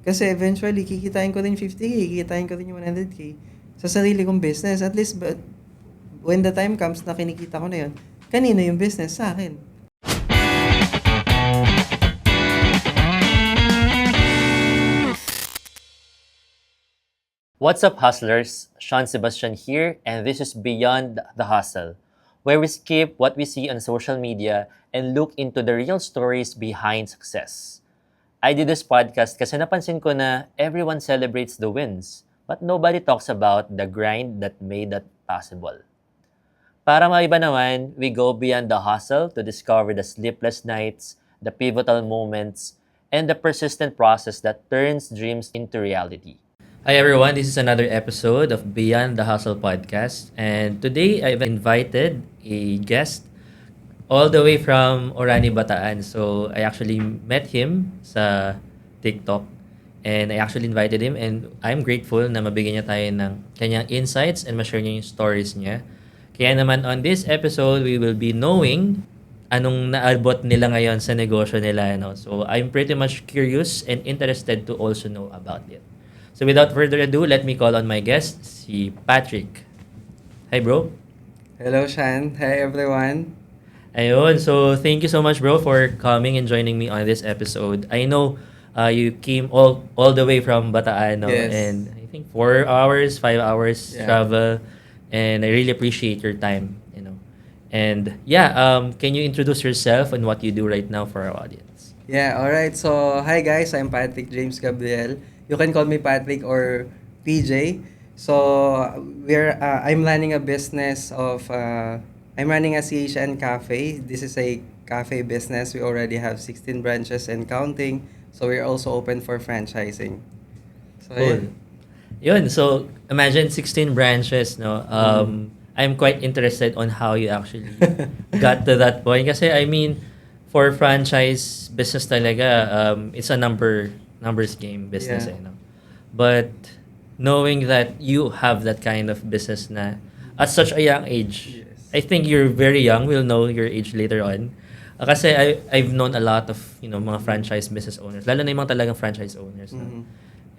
Kasi eventually, kikitain ko rin 50K, kikitain ko rin yung 100K sa sarili kong business. At least, but when the time comes na kinikita ko na yun, kanino yung business? Sa akin. What's up, hustlers? Sean Sebastian here, and this is Beyond the Hustle, where we skip what we see on social media and look into the real stories behind success. I did this podcast kasi napansin ko na everyone celebrates the wins, but nobody talks about the grind that made that possible. Para maiba naman, we go beyond the hustle to discover the sleepless nights, the pivotal moments, and the persistent process that turns dreams into reality. Hi everyone, this is another episode of Beyond the Hustle podcast, and today I've invited a guest all the way from Orani, Bataan. So I actually met him sa TikTok and I actually invited him and I'm grateful na mabigyan niya tayo ng kanyang insights and ma-share niya yung stories niya. Kaya naman on this episode, we will be knowing anong naabot nila ngayon sa negosyo nila. No? So I'm pretty much curious and interested to also know about it. So without further ado, let me call on my guest, si Patrick. Hi bro. Hello, Shan. Hi, everyone. Ayun, so thank you so much bro for coming and joining me on this episode. I know you came all the way from Bataan, no? Yes. And I think 4 hours, 5 hours Yeah. travel, and I really appreciate your time, you know. And yeah, can you introduce yourself and what you do right now for our audience? Yeah, alright. So, hi guys, I'm Patrick James Gabriel. You can call me Patrick or PJ. So, I'm running a business of, I'm running a CHN Cafe. This is a cafe business. We already have 16 branches and counting. So, we're also open for franchising. So, Cool. Yun, so imagine 16 branches, no? I'm quite interested on how you actually got to that point. Kasi I mean, for franchise business talaga, it's a numbers game business, Yeah. eh, no? But knowing that you have that kind of business na at such a young age, Yes. I think you're very young. We'll know your age later on. Kasi I've known a lot of, mga franchise business owners. Lalo na yung mga talagang franchise owners. No? Mhm.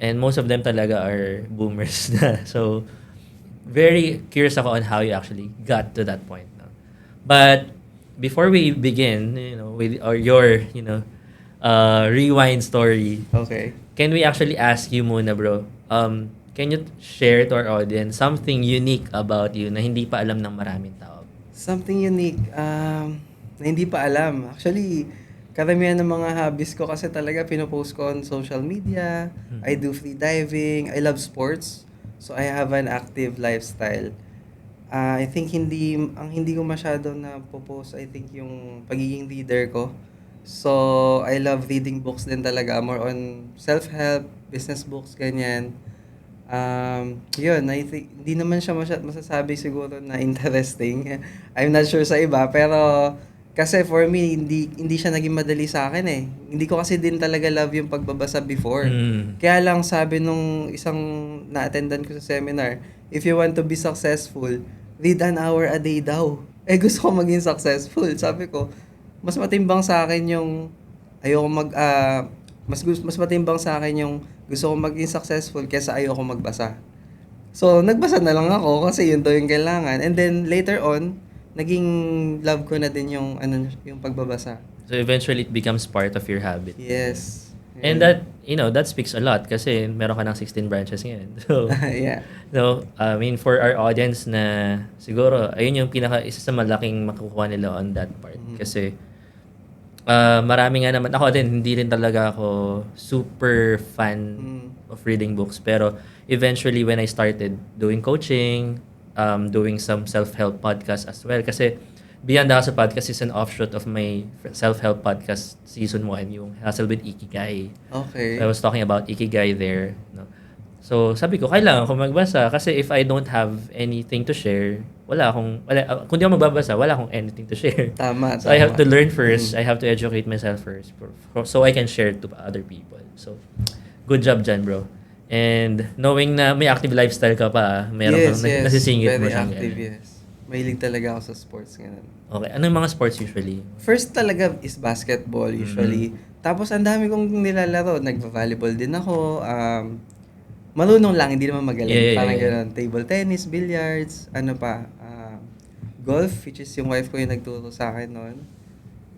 And most of them talaga are boomers na. So, very curious ako on how you actually got to that point. No? But before we begin, with your, rewind story, Okay. can we actually ask you muna, bro? Can you share to our audience something unique about you na hindi pa alam ng maraming tao? Something unique, na hindi pa alam. Actually, karamihan ng mga hobbies ko kasi talaga pinopost ko on social media. I do free diving. I love sports. So, I have an active lifestyle. I think ang hindi ko masyado na post, I think yung pagiging leader ko. So, I love reading books din talaga. More on self-help, business books, ganyan. Yun, I think, hindi naman siya masasabi siguro na interesting. I'm not sure sa iba, pero kasi for me, hindi siya naging madali sa akin eh. Hindi ko kasi din talaga love yung pagbabasa before. Mm. Kaya lang sabi nung isang na-attendan ko sa seminar, if you want to be successful, read an hour a day daw. Eh gusto ko maging successful. Sabi ko, mas matimbang sa akin yung ayoko mas matimbang sa akin yung gusto ko maging successful kaysa ayoko magbasa. So, nagbasa na lang ako kasi yun daw yung kailangan. And then, later on, naging love ko na din yung pagbabasa. So eventually it becomes part of your habit. Yes. And that, that speaks a lot kasi meron ka ng 16 branches ngayon. So, Yeah. no, I mean, for our audience na siguro, ayun yung isa sa malaking makukuha nila on that part. Kasi, marami nga naman, ako din, hindi rin talaga ako super fan of reading books. Pero eventually, when I started doing coaching, doing some self-help podcast as well. Kasi Beyond the Hustle podcast is an offshoot of my self-help podcast season 1, yung Hustle with Ikigai. Okay. I was talking about Ikigai there. No? So, sabi ko, kailangan ko magbasa kasi if I don't have anything to share, kung di ako magbabasa, wala akong anything to share. Tama. So, I have to learn first. I have to educate myself first so I can share to other people. So, good job dyan, bro. And knowing na may active lifestyle ka pa, meron kang nasisingit mo Very siyang active, ganun. yes. Mahilig talaga ako sa sports, ganun. Okay. Ano yung mga sports usually? First talaga is basketball usually. Tapos ang dami kong nilalaro. Nagva-volleyball din ako. Marunong lang, hindi naman magaling. Yeah. Parang gano'n. Table tennis, billiards, ano pa. Golf, which is yung wife ko yung nagturo sa akin noon.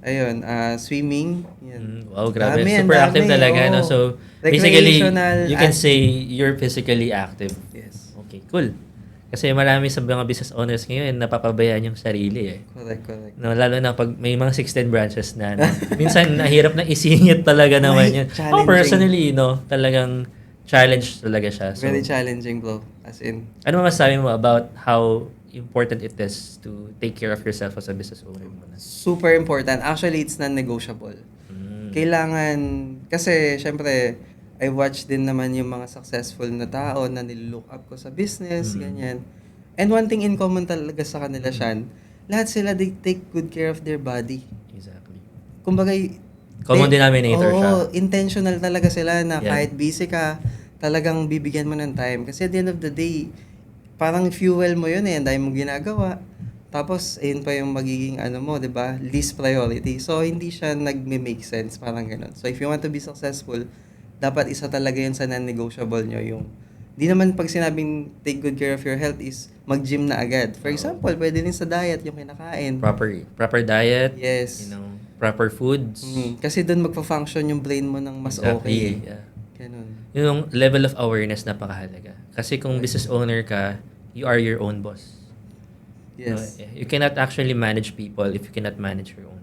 Ayun, swimming. Yan. Wow, grabe. Dami, Super ang active dami, talaga, no? oo. So, basically, Recreational you can at- say you're physically active. Yes. Okay, cool. Kasi marami sa mga business owners ngayon napapabayaan yung sarili eh. Correct. No, lalo na pag may mga 16 branches na. No? Minsan nahirap na isingit talaga naman Right, yun. Ako challenging. personally, no, talagang challenge talaga siya. So, Very challenging, bro. As in, ano masasabi mo about how important it is to take care of yourself as a business owner muna? super important. Actually, it's non-negotiable. Kailangan, kasi syempre, I watch din naman yung mga successful na tao na nilook up ko sa business, ganyan. And one thing in common talaga sa kanila, Shan, lahat sila, they take good care of their body. Exactly. Kumbaga, Common denominator siya. Intentional talaga sila na Yeah. kahit busy ka, talagang bibigyan mo ng time. Kasi at the end of the day, parang fuel mo yun eh, ang dami mong ginagawa. Tapos, ayun pa yung magiging ano mo, di ba? Least priority. So, hindi siya nagme-make sense, parang ganun. So, if you want to be successful, dapat isa talaga yun sa non-negotiable nyo. Yung, di naman pag sinabing take good care of your health is mag-gym na agad. For example, pwede din sa diet yung kinakain. Proper diet, Yes. you know, proper foods. Kasi doon magpa-function yung brain mo ng mas okay. Yeah. Ganun. Yung level of awareness napakahalaga. Kasi kung business owner ka, you are your own boss. Yes. No, you cannot actually manage people if you cannot manage your own.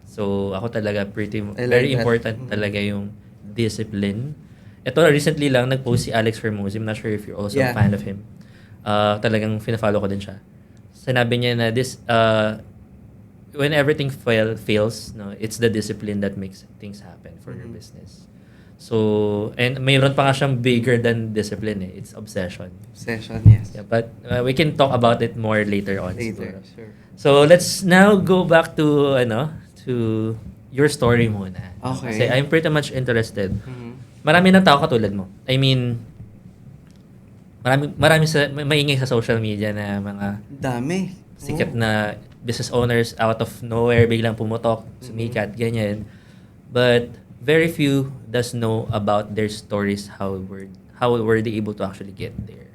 So, ako talaga I like very that. important talaga yung discipline. Ito, recently lang, nag-post si Alex Hermosi. I'm not sure if you're also a Yeah. fan of him. Talagang fina-follow ko din siya. Sinabi niya na when everything fails, no, it's the discipline that makes things happen for your business. So, and mayroon pa nga siyang bigger than discipline eh. It's obsession. Session, yes. Yeah, but we can talk about it more later on. Later, siguro. sure. So, let's now go back to your story muna. Okay. Kasi I'm pretty much interested. Mhm. Marami ng tao katulad mo. I mean, marami maingay sa social media na mga Dami. sikat Oo. na business owners out of nowhere biglang pumutok, sumikat, ganyan. But very few does know about their stories, how were they able to actually get there.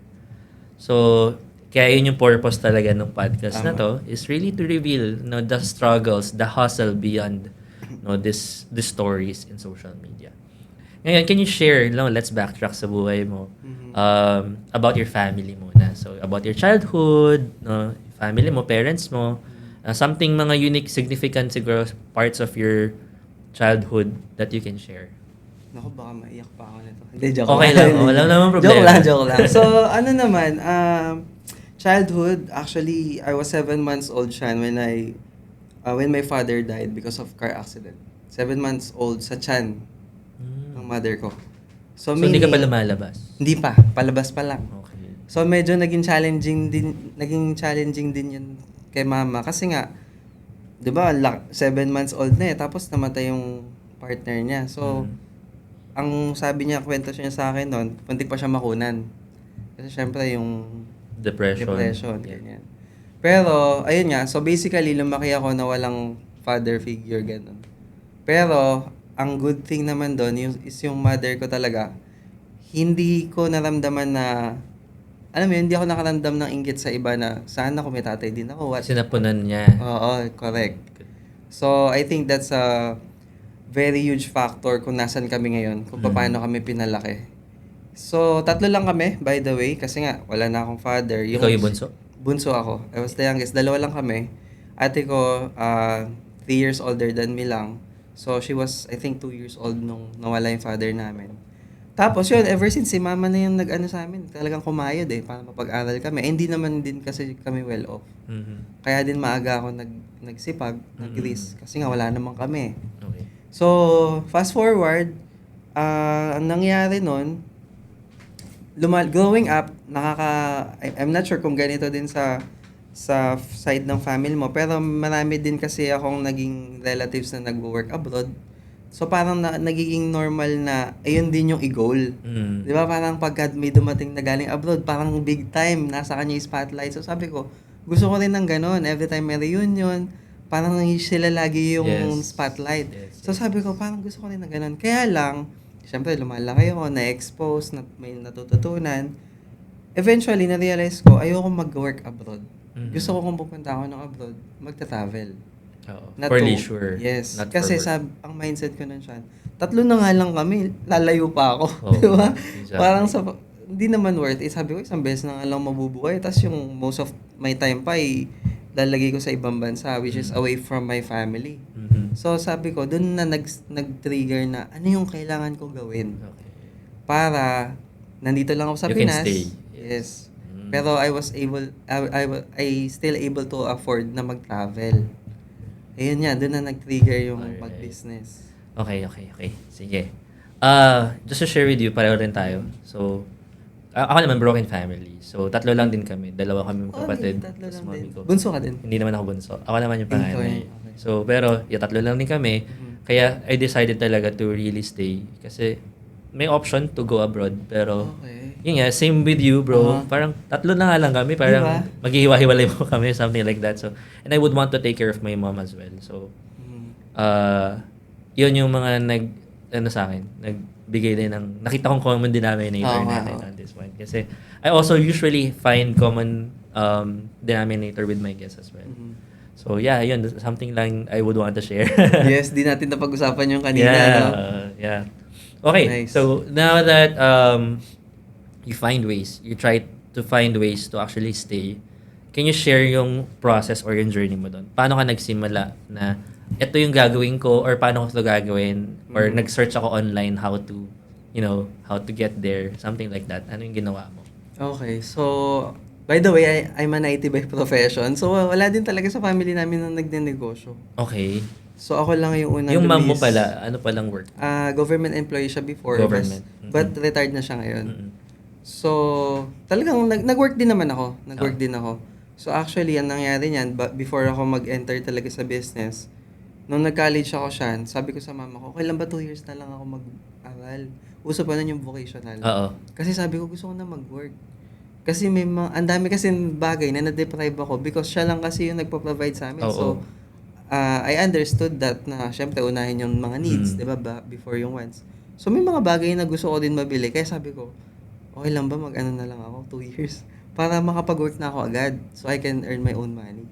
So, kaya yun yung purpose talaga ng podcast na to, is really to reveal the struggles, the hustle beyond this stories in social media. Ngayon, can you share, let's backtrack sa buhay mo, about your family muna. So, about your childhood, family mo, parents mo, something mga unique, significant siguro parts of your childhood that you can share. Naku, baka maiyak pa ako nito. Hindi, joke Okay lang, wala namang problema. Joke lang. So, ano naman, childhood, actually, I was 7 months old, Shan, when my father died because of car accident. 7 months old sa tiyan ng mother ko. So, hindi ka pa lumalabas? Hindi pa, palabas pa lang. Okay. So, medyo naging challenging din yun kay mama. Kasi nga, di ba, 7 months old na eh, tapos namatay yung partner niya. So, ang sabi niya, kwento siya sa akin noon, muntik pa siya makunan. Kasi syempre yung depression, ganyan. Pero, ayun nga, so basically, lumaki ako na walang father figure, ganun. Pero, ang good thing naman doon is yung mother ko talaga, hindi ko naramdaman na, alam mo yun, hindi ako nakaramdam ng inggit sa iba na, sana kung may tatay din ako. Sinapunan niya. Oo, correct. So, I think that's a very huge factor kung nasan kami ngayon, kung paano kami pinalaki. So, 3 lang kami, by the way, kasi nga, wala na akong father. Ikaw yung bunso? Bunso ako. I was the youngest. 2 lang kami. Ate ko, 3 years older than me lang. So, she was, I think, 2 years old nung nawala yung father namin. Tapos yun, ever since, si mama na yung nag-ano sa amin, talagang kumayod para mapag-aral kami. Eh, hindi naman din kasi kami well off. Kaya din maaga ako nagsipag, nag-risk, kasi nga wala naman kami. Okay. So, fast forward, ang nangyari nun, growing up, I'm not sure kung ganito din sa side ng family mo, pero marami din kasi akong naging relatives na nag-work abroad. So, parang nagiging normal na, ayun din yung i-goal. Di ba? Parang pagka may dumating na galing abroad, parang big time, nasa kanya yung spotlight. So, sabi ko, gusto ko rin ng ganon. Every time may reunion, parang sila lagi yung Yes. spotlight. Yes, So sabi ko, parang gusto ko rin ng ganon. Kaya lang, syempre lumalaki ako, na-expose, may natututunan. Eventually, na-realize ko, ayoko mag-work abroad. Mhm. Gusto ko kung pupunta ako ng abroad, magta-travel. Oo. Not For to- leisure. Yes. Not Kasi for work. ang mindset ko nun siya, 3 na nga lang kami, lalayo pa ako. Oo, Di ba? exactly. Parang hindi naman worth it. Sabi ko, isang beses na nga lang mabubuhay. Tapos yung most of my time pa, lalagay ko sa ibang bansa, which is away from my family. Mhm. So sabi ko, dun na nag-trigger na, ano yung kailangan ko gawin? Okay. Para, nandito lang ako sa You can Pinas. stay. Yes. Mm. Pero I still able to afford na mag-travel. Ayun nga, doon na nag-trigger yung Alright. mag-business. Okay. Sige. Just to share with you, pareho rin tayo. So, ako naman broken family. So, 3 lang din kami. 2 kami magkapatid. Tatlo Tapos lang mami din. ko. Bunso ka din? Hindi naman ako bunso. Ako naman yung panganay. Okay. So, pero, 3 lang din kami. Kaya, I decided talaga to really stay. Kasi, may option to go abroad. Pero, Okay. yun nga, same with you, bro. Parang 3 na nga lang kami. Parang, Diba? maghihiwa-hiwalay mo kami, something like that. So, and I would want to take care of my mom as well. So, yun yung mga sa akin, nagbigay din ng, nakita kong common denominator Oo nga, natin oo. on this one. Kasi, I also usually find common denominator with my guests as well. So, yeah, yun, something lang I would want to share. Yes, di natin napag-usapan yung kanina, yeah, no? yeah. Okay, Nice. so now that you try to find ways to actually stay, can you share yung process or yung journey mo doon? Paano ka nagsimula na ito yung gagawin ko or paano ko ito gagawin or nag-search ako online how to get there, something like that. Ano yung ginawa mo? Okay, so, by the way, I'm an IT by profession. So, wala din talaga sa family namin na nagnenegosyo. Okay. So, ako lang yung unang Yung mom mo lumis. pala, ano palang work? Government employee siya before. Government. But retired na siya ngayon. Mm-mm. So, talagang nag-work din naman ako. Nag-work din ako. So, actually, ang nangyari niyan, before ako mag-enter talaga sa business, nung nag-college ako siya, sabi ko sa mama ko, okay lang ba 2 years na lang ako mag-aral? Uso pa nun yung vocational. Oo. Kasi sabi ko, gusto ko na mag-work. Kasi ang dami kasi bagay na na-deprive ako because siya lang kasi yung nagpo-provide sa amin. Oo. So, I understood that na syempre unahin yung mga needs, di ba, before yung wants. So, may mga bagay na gusto ko din mabili. Kaya sabi ko, okay lang ba mag-ano na lang ako, 2 years? Para makapag-work na ako agad so I can earn my own money.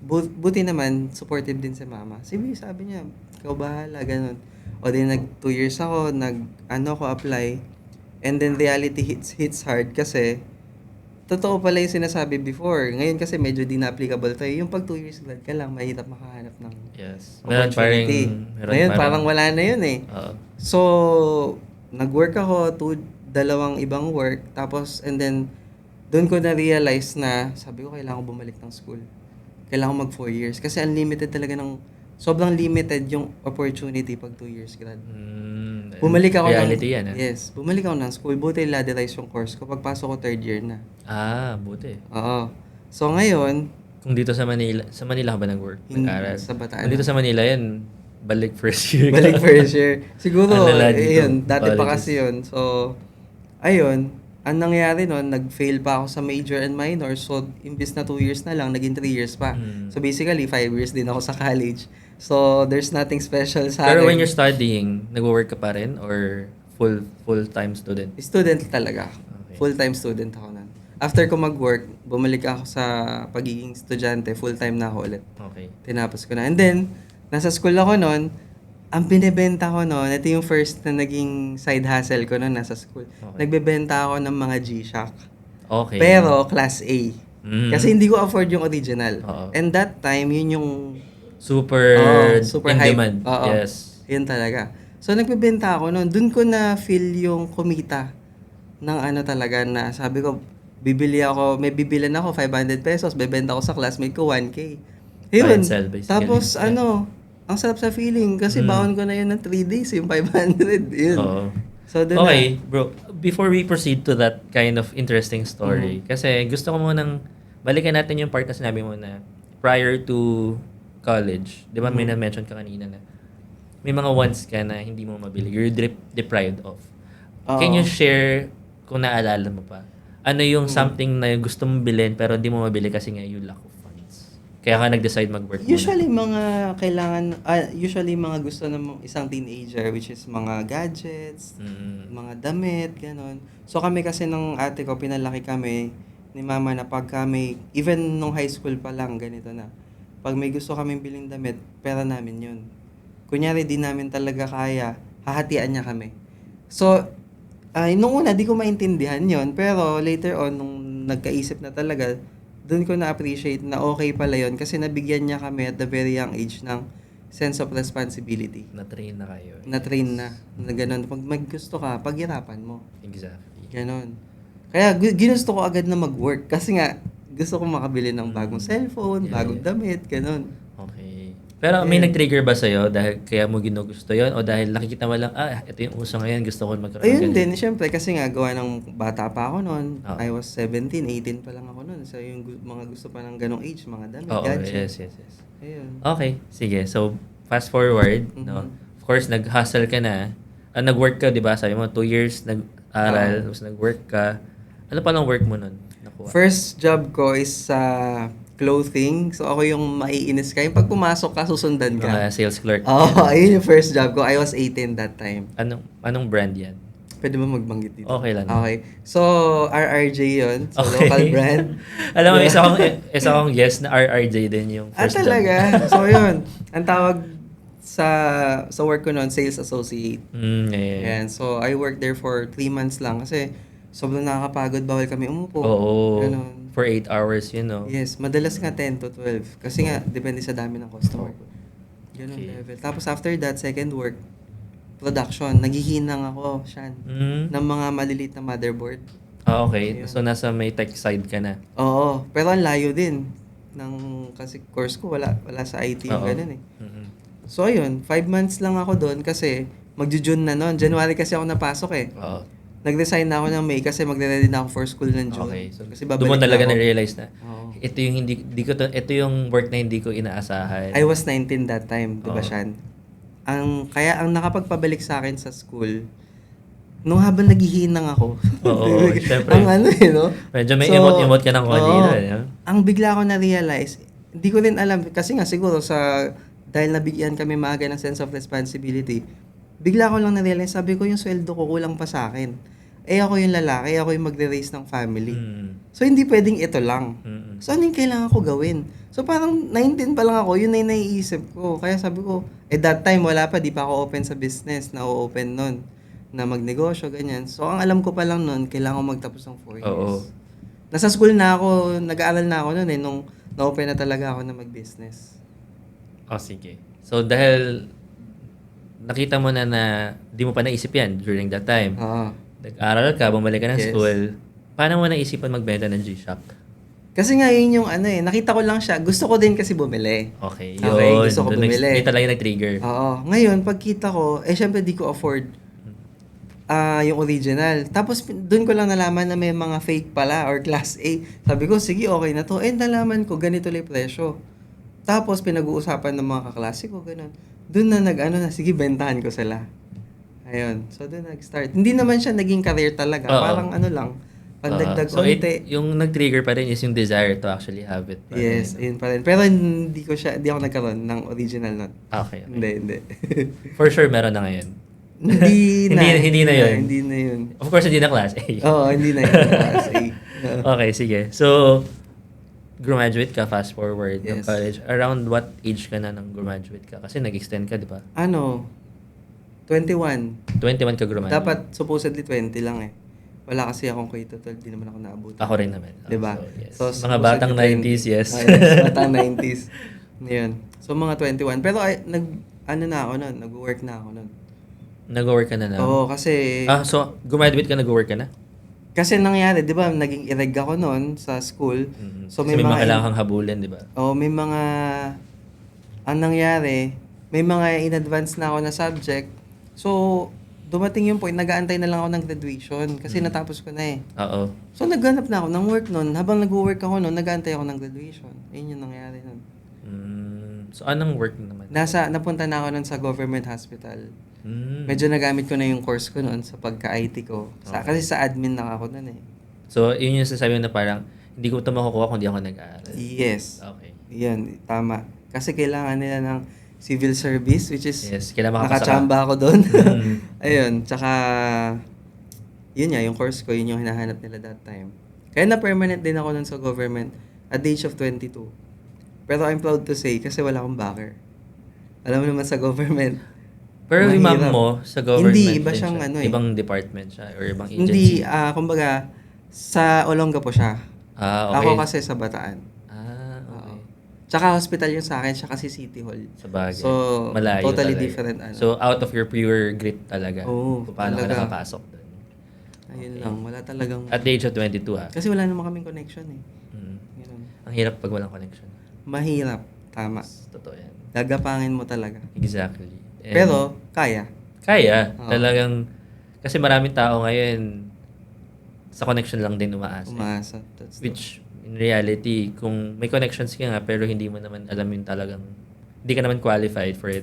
Buti naman, supportive din si mama. Sabi niya, ikaw bahala, ganun. O din 2 years ako, ko apply. And then reality hits hard kasi totoo pala yung sinasabi before. Ngayon kasi medyo di na-applicable to. Yung pag 2 years grad ka lang, mahirap makahanap ng Yes. opportunity. Ngayon, parang wala na yun eh. Oo. So, nag-work ako, 2 ibang work. Tapos, and then, doon ko na-realize na, sabi ko, kailangan ko bumalik ng school. Kailangan ko mag 4 years. Kasi unlimited talaga sobrang limited yung opportunity pag 2 years grad. Bumalik ako reality yan, Yes, bumalik ako ng school. Buti laderize yung course ko. Pagpasok ko 3rd year na. Buti. Oo. So, ngayon, Kung dito sa Manila ka ba nag-work? Hindi, Nag-aral? sa Bataan. Kung dito sa Manila yan, balik first year. balik first year. Siguro, Ang lala dito. ayun, dati pa Colleges. kasi yun. So, ayun, ang nangyari nun, nag-fail pa ako sa major and minor. So, imbis na 2 years na lang, naging 3 years pa. So, basically, 5 years din ako sa college. So, there's nothing special sa Pero akin. when you're studying, nag-work ka pa rin or full-time student? Student talaga. Okay. Full-time student ako nun. After ko mag-work, bumalik ako sa pagiging estudyante. Full-time na ako ulit. Okay. Tinapos ko na. And then, nasa school ako noon, ang binibenta ko noon, ito yung first na naging side hustle ko noon nasa school. Okay. Nagbebenta ako ng mga G-Shock. Okay. Pero, class A. Kasi hindi ko afford yung original. Oo. And that time, yun yung super super in hype. demand. Oo. Yes. Yun talaga. So, nagbebenta ako noon. Doon ko na feel yung kumita ng talaga na sabi ko, may bibilan ako 500 pesos, bebenta ko sa classmate ko 1K. Buy Yun. and sell, basically. Tapos Yeah. ang sarap sa feeling kasi baon ko na yun ng 3 days, yung 500. Yun. Oo. So, doon Okay, bro. Before we proceed to that kind of interesting story, kasi gusto ko munang balikan natin yung part na sinabi mo na prior to college, di ba may na-mention ka kanina na may mga wants ka na hindi mo mabili. You're deprived of. Can you share kung naalala mo pa? Ano yung something na gusto mong bilhin pero hindi mo mabili kasi nga you lack of funds? Kaya ka nag-decide mag-work muna? Usually mga gusto ng isang teenager, which is mga gadgets, mga damit, ganon. So kami kasi nung ate ko, pinalaki kami ni mama na pagka may, even nung high school pa lang, ganito na. Pag may gusto kaming biling damit, pera namin yun. Kunyari, di namin talaga kaya, hahatian niya kami. So, nung una, di ko maintindihan yon, pero later on, nung nagkaisip na talaga, doon ko na-appreciate na okay pala yun kasi nabigyan niya kami at the very young age ng sense of responsibility. Na-train na kayo. Na-train na ganun. Pag may gusto ka, paghirapan mo. Exactly. Ganon. Kaya ginusto ko agad na mag-work kasi nga gusto ko makabili ng bagong cellphone, Yeah, bagong yeah. damit, ganon. Okay. Pero may Yeah. nag-trigger ba sa'yo dahil kaya mo ginugusto yon o dahil nakikita mo lang, ito yung uso ngayon, gusto ko magkaroon Ayun ng din, syempre, kasi nga, gawa ng bata pa ako noon. Oo. I was 17, 18 pa lang ako noon. So, yung mga gusto pa ng ganong age, mga damit, Oo, gadgets. yes. Ayun. Okay, sige. So, fast forward, no? Of course, nag-hustle ka na. Nag-work ka, di ba? Sabi mo, 2 years nag-aral, tapos nag-work ka. Ano palang work mo nun? Nakuha? First job ko is sa clothing. So, ako yung maiinis ka. Yung pag pumasok ka, susundan Mga ka. sales clerk. Ayun yung first job ko. I was 18 that time. Anong brand yan? Pwede ba magbanggit dito? Okay lang. Okay. So, RRJ yun. So, Okay. local brand. Alam mo, Yeah. isa akong guest na RRJ din yung first job. Talaga? So, yun. Ang tawag sa work ko noon, sales associate. Yeah. Yan. So, I worked there for 3 months lang kasi sobrang nakakapagod. Bawal kami umupo. Oo. Ganon. For 8 hours, you know. Yes, madalas nga 10 to 12. Kasi nga, depende sa dami ng customer. Ganun Okay. level. Tapos after that, second work, production. Naghihinang ako, Shan, ng mga maliliit na motherboard. Okay. Ayun. So, nasa may tech side ka na. Oo, pero ang layo din. Kasi course ko, wala sa IT yung Oo. ganun eh. Mhm. So ayun, 5 months lang ako doon kasi magjo-June na noon. January kasi ako napasok eh. Oo. Nag-resign na ako ng May kasi magre-ready na ako for school ng June. Okay. So, kasi doon mo talaga ako. na-realize na Oo. ito yung ito yung work na hindi ko inaasahan. I was 19 that time, di ba, Oo. Shan? Kaya ang nakapagpabalik sa akin sa school, nung habang naghihinang ako. Oo, syempre. Ang no? Medyo may So, emote-emote ka ng konti oo. na, no? Ang bigla ko na-realize, hindi ko rin alam, kasi nga siguro dahil nabigyan kami maaga ng sense of responsibility, bigla ko lang na-realize, sabi ko yung sweldo ko kulang pa sa akin. Ako yung lalaki, ako yung magre-raise ng family. So, hindi pwedeng ito lang. So, ano yung kailangan ko gawin? So, parang 19 pa lang ako, yun na yung naiisip ko. Kaya sabi ko, that time, wala pa, di pa ako open sa business, na-open nun, na magnegosyo, ganyan. So, ang alam ko pa lang nun, kailangan ko magtapos ng 4 years. Oo. Nasa school na ako, nag-aaral na ako nun nung na-open na talaga ako na mag-business. Sige. So, dahil nakita mo na di mo pa naisip yan during that time. Oo. Nag-aral ka, bumalik ka ng Yes. school. Paano mo naisipan magbenta ng G-Shock? Kasi nga yun yung nakita ko lang siya. Gusto ko din kasi bumili. Okay, Okay, yun. gusto ko Doon bumili. May talaga nag-trigger. Oo. Ngayon, pagkita ko, syempre di ko afford yung original. Tapos doon ko lang nalaman na may mga fake pala or class A. Sabi ko, sige, okay na to. Nalaman ko, ganito lang yung presyo. Tapos pinag-uusapan ng mga kaklase ko, ganun. Doon na sige, bentahan ko sila. Ayun. So doon nag-start. Hindi naman siya naging career talaga. Oo. Parang lang, pandagdag So, konti. yung nag-trigger pa rin is yung desire to actually have it. pa rin, Yes, no? ayun pa rin. Pero hindi ako nagkaroon ng original nun. Okay. Hindi. For sure, meron na ngayon. Hindi na. Hindi na yun. Hindi na yun. Of course, hindi na class A. Oo, hindi na yun. Kasi, Okay, sige. So, graduate ka, fast forward ng Yes. college. Around what age ka na nang graduate ka? Kasi nag-extend ka, di ba? 21. 21 ka graduate. Dapat supposedly 20 lang eh. Wala kasi akong K-12, di naman ako naabutan. Ako rin naman. Diba? So, yes. So, mga batang supposedly 90s, yes. Yes, batang 90s. Yun. So, mga 21. Pero nag-work na ako nun. Nag-work ka na na? Oo, kasi... So, graduate ka, nag-work ka na? Kasi nangyari, di ba, naging ireg ako noon sa school. So, may mga kailangan kang habulin, di ba? May mga... Ang nangyari, may mga in-advance na ako na subject. So, dumating yung point, nag-aantay na lang ako ng graduation kasi natapos ko na eh. Oo. So, naghanap na ako ng work noon. Habang nag-work ako noon, nag-aantay ako ng graduation. Ayun yung nangyari noon. So, anong work naman? Napunta na ako noon sa government hospital. Mm. Medyo nagamit ko na yung course ko noon sa pagka-IT ko. Okay. Kasi sa admin na ako noon eh. So, yun yung sasabi na parang, hindi ko ito makukuha kung di ako nag-aaral. Yes. Okay. Yan, tama. Kasi kailangan nila ng civil service, which is Yes, kailangan makapasa ka. nakachamba ako doon. Mm. Ayun, tsaka yun nga, yung course ko, yun yung hinahanap nila that time. Kaya na permanent din ako nun sa government at the age of 22. Pero I'm proud to say, kasi wala akong backer. Alam mo naman sa government, Pero yung ma'am mahirap. mo, sa government Hindi, iba din siyang siya. ano eh. Ibang department siya or ibang agency. Hindi, kumbaga, sa Olonga po siya. Ah, okay. Ako kasi sa Bataan. Ah, okay. Tsaka hospital yung sa akin, siya kasi City Hall. Sa bagay. So, Malayo totally talaga. different. Ano. So, out of your pure grit talaga. Oo, Kung paano ka talaga. nakapasok doon. Ayun lang, wala talagang... At the age of 22 ah. Kasi wala naman kaming connection eh. Mm. Ganun. Ang hirap pag walang connection. Mahirap, tama. Totoo yan. Gagapangin mo talaga. Exactly. And Pero, kaya. kaya. Oo. Talagang, kasi maraming tao ngayon, sa connection lang din umaasa. Umaasa. That's the- Which, in reality, kung may connections ka nga, pero hindi mo naman alam yung talagang, hindi ka naman qualified for it.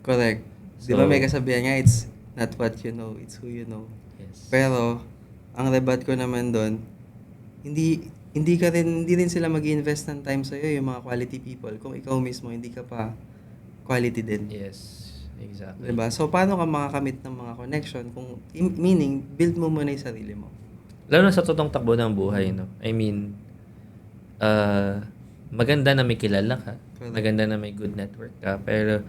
Correct. Di So- ba may kasabihan nga, it's not what you know, it's who you know. Yes. Pero, ang rebat ko naman doon, hindi rin sila mag-invest ng time sa'yo, yung mga quality people. Kung ikaw mismo, hindi ka pa quality din. Yes. Exactly. Diba? So, paano ka makakamit ng mga connection? Meaning, build mo muna yung sarili mo. Lalo na sa totoong takbo ng buhay, no? I mean, maganda na may kilala ka. Correct. Maganda na may good network ka. Pero,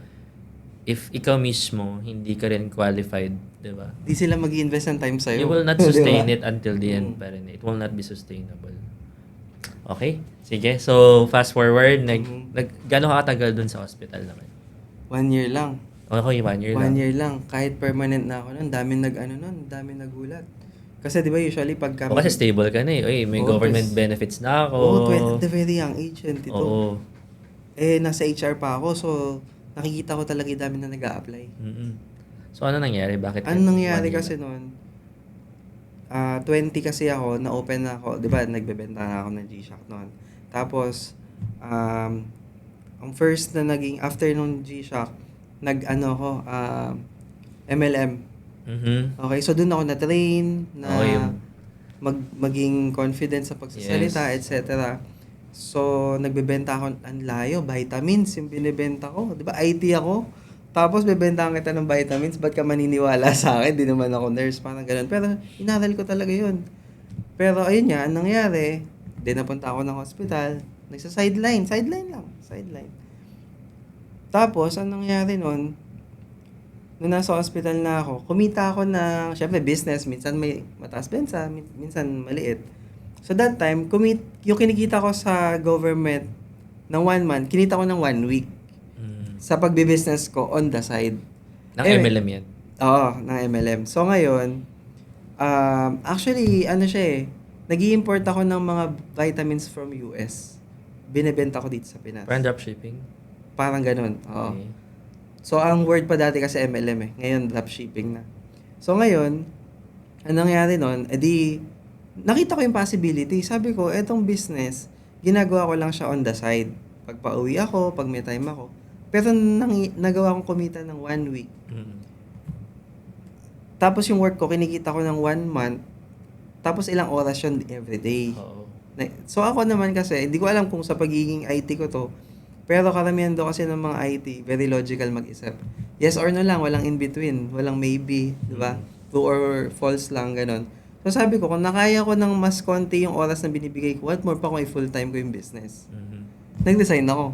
if ikaw mismo, hindi ka rin qualified, di ba? Di sila mag-invest ng time sa'yo. You will not Diba? sustain it until the end Mm. pa rin. It will not be sustainable. Okay? Sige. So, fast forward. Gano'n ka katagal dun sa hospital naman? 1 year lang. Okay, 1 year 1 lang. year lang. Kahit permanent na ako nun, daming nagulat. Kasi di ba usually pagka... O kasi stable ka na eh. Uy, may Oo, government tas- benefits na ako. at the very young age, 22. Oo. Nasa HR pa ako, so nakikita ko talaga yung dami na nag-a-apply. Mm-mm. So, ano nangyari? Bakit? Ano nangyari 1 year kasi lang? noon, 20 kasi ako, na-open na ako, di ba, nagbebenta na ako ng G-Shock noon. Tapos, ang first na naging, after nung G-Shock, MLM. Mhm. Okay, so doon ako na-train, na Okay. maging confident sa pagsasalita, Yes. etc. So, nagbebenta ako, ang layo, vitamins yung binibenta ko. Di ba, IT ako. Tapos, bebentahan kita ng vitamins, ba't ka maniniwala sa akin? Di naman ako nurse, parang ganun. Pero, inaral ko talaga yun. Pero, ayun nga, anong nangyari, di napunta ako ng hospital, sideline lang. Tapos, anong nangyari nun, nung nasa hospital na ako, kumita ako ng, syempre, business, minsan may mataas bensa, minsan maliit. So that time, yung kinikita ko sa government ng 1 month, kinita ko ng 1 week Mm. sa pagbibusiness ko on the side. Ng Eh, MLM yan. Oo, ng MLM. So ngayon, actually, ano siya nag-i-import ako ng mga vitamins from US. Binebenta ko dito sa Pinas. Parang dropshipping. Parang ganun, oo. Okay. So, ang word pa dati kasi MLM Ngayon, dropshipping na. So, ngayon, anong nangyari nun, nakita ko yung possibility. Sabi ko, etong business, ginagawa ko lang siya on the side. Pag pauwi ako, pag may time ako. Pero nagawa kong kumita ng 1 week. Mm. Tapos yung work ko, kinikita ko ng 1 month. Tapos ilang oras yun everyday. Oo. So ako naman kasi, hindi ko alam kung sa pagiging IT ko to, pero karamihan do kasi ng mga IT, very logical mag-isip. Yes or no lang, walang in between, walang maybe, di ba? True or false lang, ganun. So sabi ko, kung nakaya ko ng mas konti yung oras na binibigay ko, what more pa kung i-full time ko yung business. Mhm. Nag-design ako.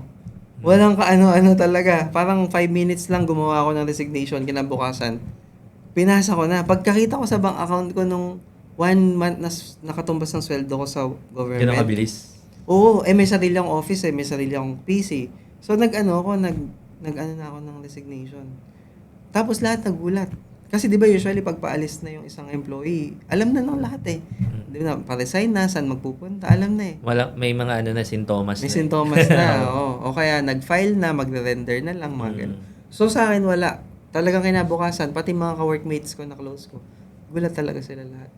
Walang kaano-ano talaga. Parang 5 minutes lang gumawa ako ng resignation kinabukasan. Pinasa ko na. Pagkakita ko sa bank account ko nung 1 month na nakatumbas ng sweldo ko sa government. Ganun kabilis. Oo, may sarili akong office may sarili akong PC. So nag na ako ng resignation. Tapos lahat nagulat. Kasi 'di ba usually pag paalis na yung isang employee, alam na ng lahat 'Di ba, pa-resign na, saan magpupunta, alam na May mga sintomas May na. sintomas na, oo. O kaya nag-file na, magre-render na lang, mga ganun. So sa akin wala. Talagang kinabukasan, pati mga ka-workmates ko na close ko, gulat talaga sila lahat.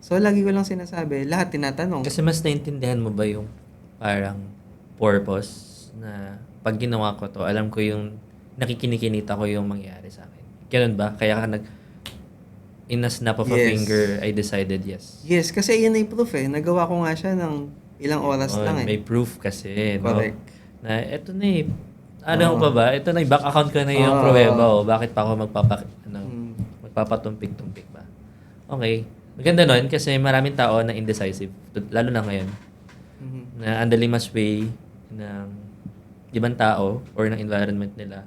So lagi ko lang sinasabi, lahat tinatanong. Kasi mas naintindihan mo ba yung parang purpose na pag ginawa ko to, alam ko yung nakikinikinita ko yung mangyari sa akin. Ganun ba? Kaya ka in a snap of a Yes. finger, I decided yes. Yes, kasi yun ay proof Nagawa ko nga siya ng ilang oras Oo, lang may eh. proof kasi, no? Correct. Na eto na eh. Ano Oo. pa ba? Ito na yung back account ko na yung Oo. pruweba. Oh. Bakit pa ako Mm. magpapatumpik-tumpik ba? Okay. Maganda nun kasi maraming tao na indecisive. Lalo na ngayon. Mhm. Na ang daling masway ng ibang tao or ng environment nila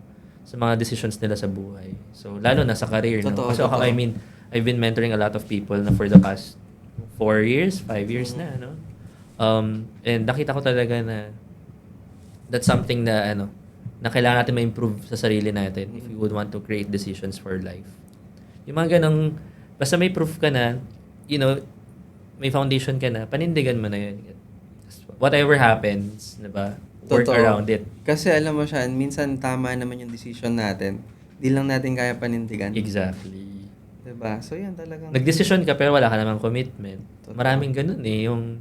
sa mga decisions nila sa buhay. So, lalo na sa career. No? Totoo, Kasi ako, totoo. I mean, I've been mentoring a lot of people na for the past 4 years, 5 years Mhm. na, no? And nakita ko talaga na that's something na, na kailangan natin ma-improve sa sarili natin if we would want to create decisions for life. Yung mga ganong, basta may proof ka na, may foundation ka na, panindigan mo na yun. Whatever happens, diba? Work Totoo. around it. Kasi alam mo siya, minsan tama naman yung decision natin. Di lang natin kaya panindigan. Exactly. Diba? So yan talagang... Nagdesisyon ka pero wala ka namang commitment. Totoo. Maraming ganun eh. Yung,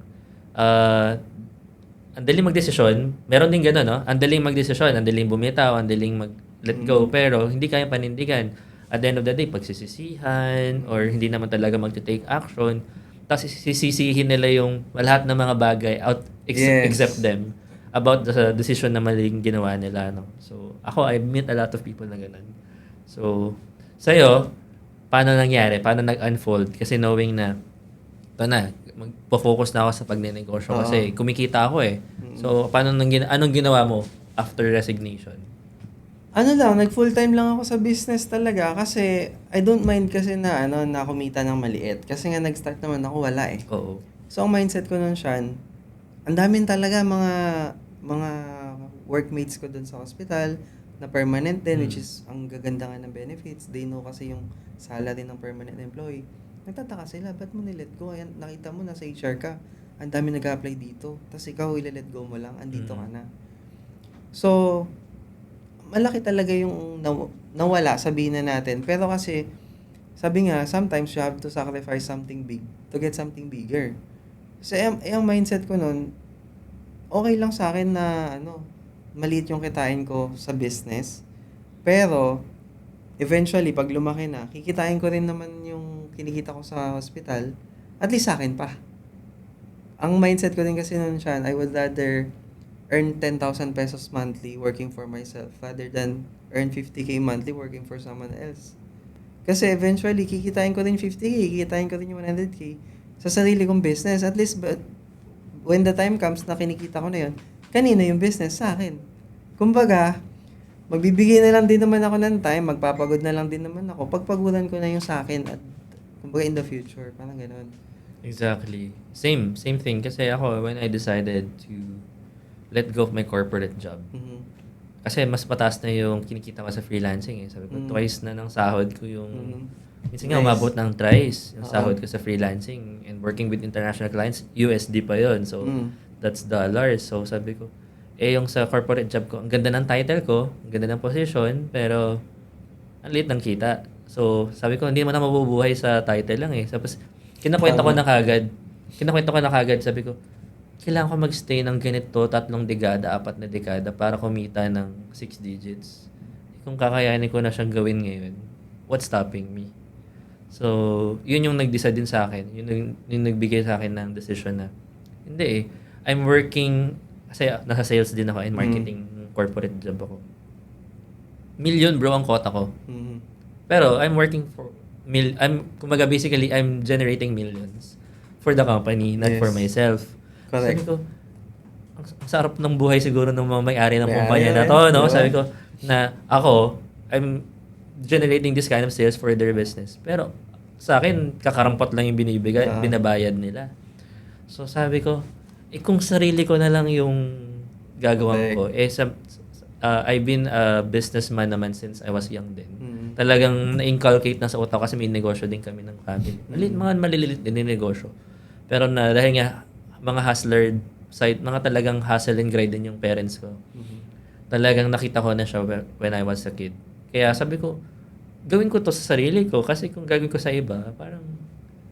ang daling magdesisyon, meron din ganun, no? Ang daling magdesisyon, ang daling bumitaw, ang daling mag-let go, pero hindi kaya panindigan. At the end of the day, pagsisisihan, or hindi naman talaga mag-take action, tapos sisisihin nila yung lahat ng mga bagay Yes. except them about the decision na maling ginawa nila. No? So, ako, I meet a lot of people na ganun. So, sa'yo, paano nangyari? Paano nag-unfold? Kasi knowing na, ito na, magpo-focus na ako sa pagnenegosyo Oo. kasi kumikita ako eh. So, anong ginawa mo after resignation? Ano lang, nag-full-time lang ako sa business talaga kasi I don't mind kasi na kumita ng maliit. Kasi nga nag-start naman ako, wala eh. Oo. So, ang mindset ko nun, Sean, ang damin talaga mga workmates ko dun sa hospital na permanent din, which is ang gaganda nga ng benefits. They know kasi yung salary ng permanent employee. Nagtataka sila, ba't mo nilet go? Ayan, nakita mo, nasa HR ka. Ang dami nag-apply dito. Tapos ikaw, ile-let go mo lang, andito ka na. So, malaki talaga yung nawala, sabihin na natin. Pero kasi, sabi nga, sometimes you have to sacrifice something big to get something bigger. So, ang mindset ko nun, okay lang sa akin na, maliit yung kitain ko sa business. Pero, eventually, pag lumaki na, kikitain ko rin naman yung kinikita ko sa hospital, at least sa akin pa. Ang mindset ko din kasi nun, Sean, I would rather earn 10,000 pesos monthly working for myself rather than earn 50K monthly working for someone else. Kasi eventually, kikitain ko rin 50K, kikitain ko rin yung 100K sa sarili kong business. At least, but when the time comes na kinikita ko na yun, kanino yung business? Sa akin. Kumbaga, magbibigay na lang din naman ako ng time, magpapagod na lang din naman ako, pagpaguran ko na yung sa akin at kumbaga in the future, parang gano'n. Exactly. Same thing. Kasi ako, when I decided to let go of my corporate job, Mhm. kasi mas mataas na yung kinikita ko sa freelancing eh. Sabi ko, twice na ng sahod ko yung... Minsan nga Nice. umabot ng thrice yung Oo. sahod ko sa freelancing and working with international clients, USD pa yon. So, that's dollars. So, sabi ko, yung sa corporate job ko, ang ganda ng title ko, ang ganda ng position, pero ang liit ng kita. So, sabi ko, hindi naman ako mabubuhay sa title lang eh. Tapos, kinakwento ko na kagad, sabi ko, kailangan ko magstay ng ganito, 3 dekada, 4 na dekada para kumita ng 6 digits. Kung kakayanin ko na siyang gawin ngayon, what's stopping me? So, yun yung nag-decide din sa akin. Yun yung nagbigay sa akin ng decision na, hindi eh. I'm working, kasi nasa sales din ako and marketing, corporate job ako. Million bro ang quota ko. Mhm. Pero I'm working for, kumbaga basically, I'm generating millions for the company, not Yes. for myself. Correct. Sabi ko, ang sarap ng buhay siguro ng mga may-ari ng May-ari kumpanya na eh, to, no? diba? Sabi ko, na ako, I'm generating this kind of sales for their business. Pero, sa akin, kakarampot lang yung binabayad nila. So, sabi ko, kung sarili ko na lang yung gagawin ko, I've been a businessman naman since I was young din. Talagang na-inculcate na sa utak kasi may negosyo din kami ng family. Mga maliliit din yung negosyo. Pero dahil nga, mga hustler side, mga talagang hustle and grind din yung parents ko. Talagang nakita ko na siya when I was a kid. Kaya sabi ko, gawin ko to sa sarili ko kasi kung gagawin ko sa iba, parang,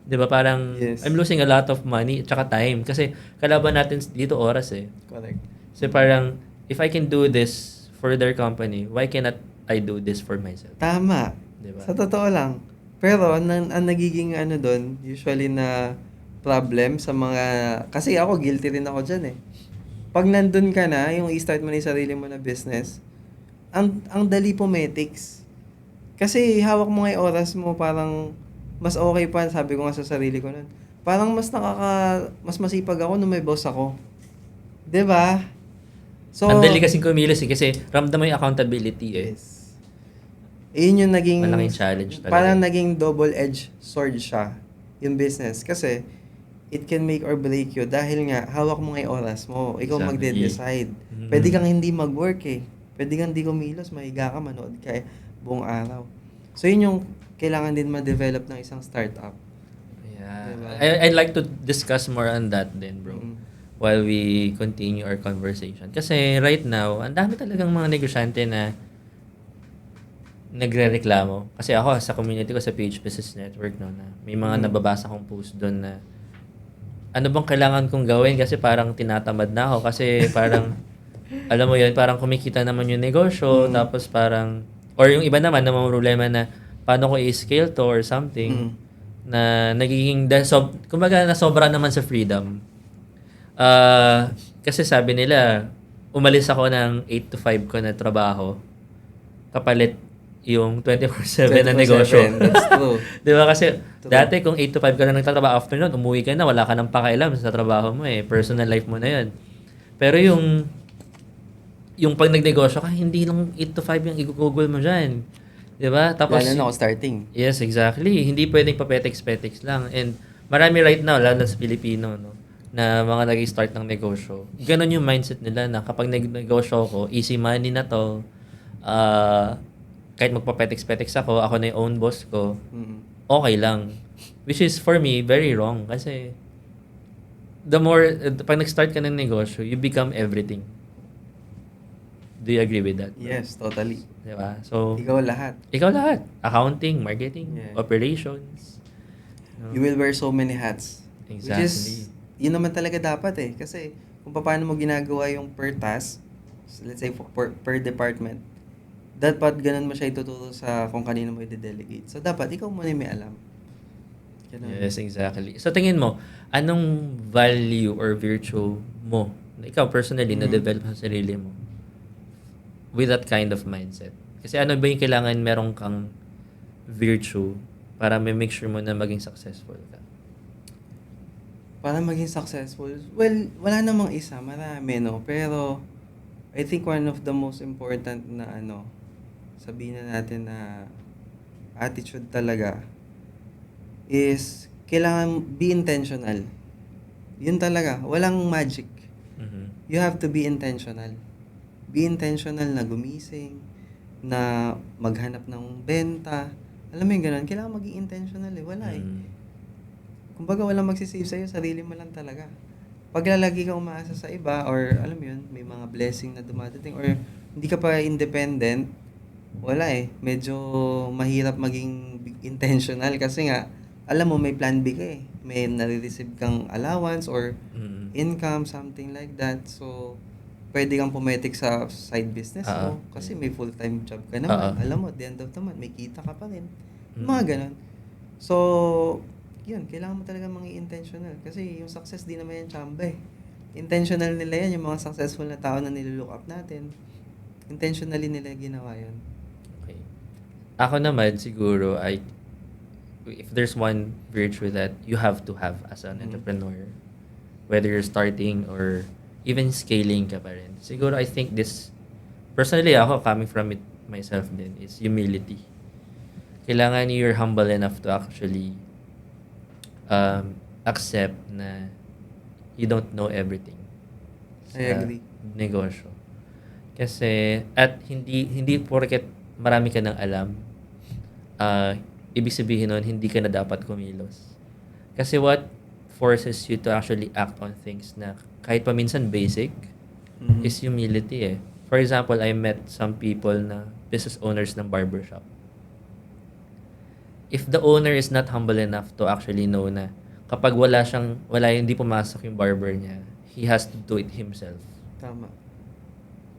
di ba, parang Yes. I'm losing a lot of money at saka time. Kasi kalaban natin dito oras eh. Correct. So parang, if I can do this for their company, why cannot I do this for myself? Tama. Diba? Sa totoo lang. Pero, ang nagiging doon, usually na problem sa mga... Kasi ako, guilty rin ako dyan eh. Pag nandun ka na, yung i-start mo na yung sarili mo na business, ang dali pumetics. Kasi hawak mo nga yung oras mo, parang mas okay pa, sabi ko nga sa sarili ko nun. Parang mas masipag ako nung may boss ako. 'Di ba? So, Ang dali kasing kumilos eh, kasi ramdam mo yung accountability eh. yes. Yun yung naging... Malaking challenge talaga. Parang naging double-edged sword siya, yung business. Kasi, it can make or break you dahil nga, hawak mo nga yung oras mo. Ikaw Exactly. magde-decide. Mhm. Pwede kang hindi mag-work eh. Pwede kang hindi kumilos, mahiga ka, manood ka eh, buong araw. So, yun yung kailangan din ma-develop ng isang startup. Yeah. Diba? I'd like to discuss more on that then, bro. Mm. While we continue our conversation. Kasi right now, ang dami talagang mga negosyante na nagrereklamo. Kasi ako, sa community ko, sa Page Business Network, no, na may mga nababasa kong post doon na ano bang kailangan kong gawin kasi parang tinatamad na ako. Kasi parang, alam mo yun, parang kumikita naman yung negosyo, tapos parang, or yung iba naman na mga problema na paano ko i-scale to or something, na nagiging, kumbaga nasobra naman sa freedom. Kasi sabi nila, umalis ako ng 8 to 5 ko na trabaho, kapalit yung 24/7 na negosyo. 24/7, that's true. Di ba? Kasi True. dati kung 8 to 5 ka na nagtatrabaho, afternoon, umuwi ka na, wala ka nang pakialam sa trabaho mo eh. Personal life mo na yun. Pero yung pag nagnegosyo ka, hindi lang 8 to 5 yung i-google mo dyan. Di ba? Tapos, Lalo na ako starting. yes, exactly. Hindi pwedeng papetex-petex lang. And marami right now, lalo na sa Pilipino, no, na mga nag-start ng negosyo. Ganon yung mindset nila na kapag nag-negosyo ko, easy money na to. Kahit magpapetex-petex ako na yung own boss ko, okay lang. Which is, for me, very wrong. Kasi, pag nag-start ka ng negosyo, you become everything. Do you agree with that? Yes, totally. Diba? So, Ikaw lahat. ikaw lahat. Accounting, marketing, Yeah. operations. No? You will wear so many hats. Exactly. Which is, yun naman talaga dapat eh. Kasi, kung paano mo ginagawa yung per task, let's say per department, dapat ganun mo siya ituturo sa kung kanino mo i-delegate. So, dapat ikaw muna yung may alam. Ganun. Yes, exactly. So, tingin mo, anong value or virtue mo, na ikaw personally, na-develop sa sarili mo with that kind of mindset? Kasi ano ba yung kailangan meron kang virtue para may make sure mo na maging successful ka? Para maging successful, well, wala namang isa, marami, no? Pero, I think one of the most important na sabihin na natin na attitude talaga is kailangan be intentional. Yun talaga, walang magic. Mhm. You have to be intentional. Be intentional na gumising, na maghanap ng benta. Alam mo yung ganun, kailangan maging intentional eh. Wala eh. Mm. Kumbaga walang magsisave sa'yo, sarili mo lang talaga. Pag lalagi ka umaasa sa iba or alam mo yun, may mga blessing na dumadating or hindi ka pa independent, wala eh. Medyo mahirap maging intentional kasi nga, alam mo may plan B ka eh. May nare-receive kang allowance or Mm. income, something like that. So, pwede kang pumetik sa side business mo kasi may full-time job ka naman. Alam mo, at the end of the month, may kita ka pa rin. Mga ganun. So, yun, kailangan mo talaga maging intentional. Kasi yung success di naman yan tsamba eh. Intentional nila yan, yung mga successful na tao na nilook up natin. Intentionally nila ginawa yun. Okay. Ako naman, siguro, if there's one virtue that you have to have as an entrepreneur, whether you're starting or even scaling ka pa rin, siguro I think this, personally ako, coming from it myself din, is humility. Kailangan you're humble enough to actually accept na you don't know everything I agree. negosyo. Kasi, at hindi porket marami ka nang alam, ibig sabihin nun, hindi ka na dapat kumilos. Kasi what forces you to actually act on things na kahit paminsan basic, is humility eh. For example, I met some people na business owners ng barbershop. If the owner is not humble enough to actually know na kapag hindi pumasok yung barber niya, he has to do it himself. Tama.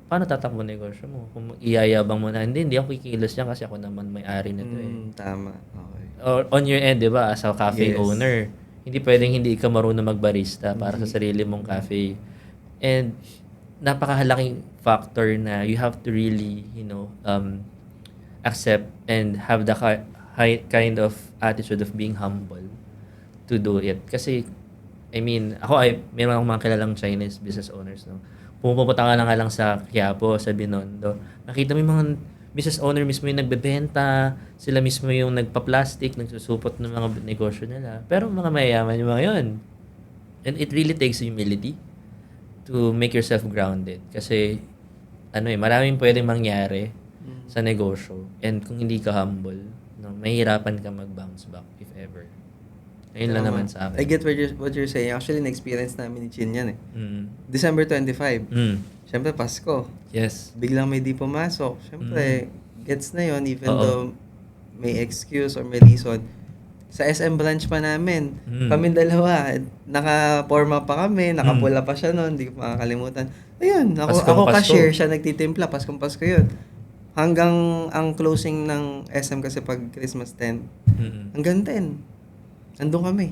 Paano tatakbo negosyo mo? Kung iyayabang mo na, hindi ako kikilos yan kasi ako naman may-ari nito eh. Tama. Okay. Or on your end, di ba, as a cafe Yes. owner, Hindi pwedeng hindi ka marunong magbarista para sa sarili mong cafe. And napakahalaking factor na you have to really, accept and have the kind of attitude of being humble to do it. Kasi, I mean, meron akong mga kilalang Chinese business owners, no? Pumupunta ka na nga lang sa Quiapo, sa Binondo. Nakita mo yung mga business owner mismo yung nagbebenta, sila mismo yung nagpa-plastic, nagsusupot ng mga negosyo nila. Pero mga mayayaman yung mga yun. And it really takes humility to make yourself grounded. Kasi, maraming pwedeng mangyari sa negosyo. And kung hindi ka humble, no, mahihirapan ka mag-bounce back if ever. Ayun lang Tama. naman sa akin. I get what you're saying. Actually, na-experience namin ni Chin yan eh. Mm. December 25. Mm. Siyempre, Pasko. Yes. Biglang may di pumasok. Siyempre, gets na yon even Oo. though may excuse or may reason. Sa SM branch pa namin, kami dalawa, naka-forma pa kami, nakapula pa siya noon, hindi ko makakalimutan. Ayun, Paskong ako Pasko. cashier, siya nagtitimpla, Paskong Pasko yun. Hanggang ang closing ng SM kasi pag Christmas 10, Mm. hanggang 10. Andun kami.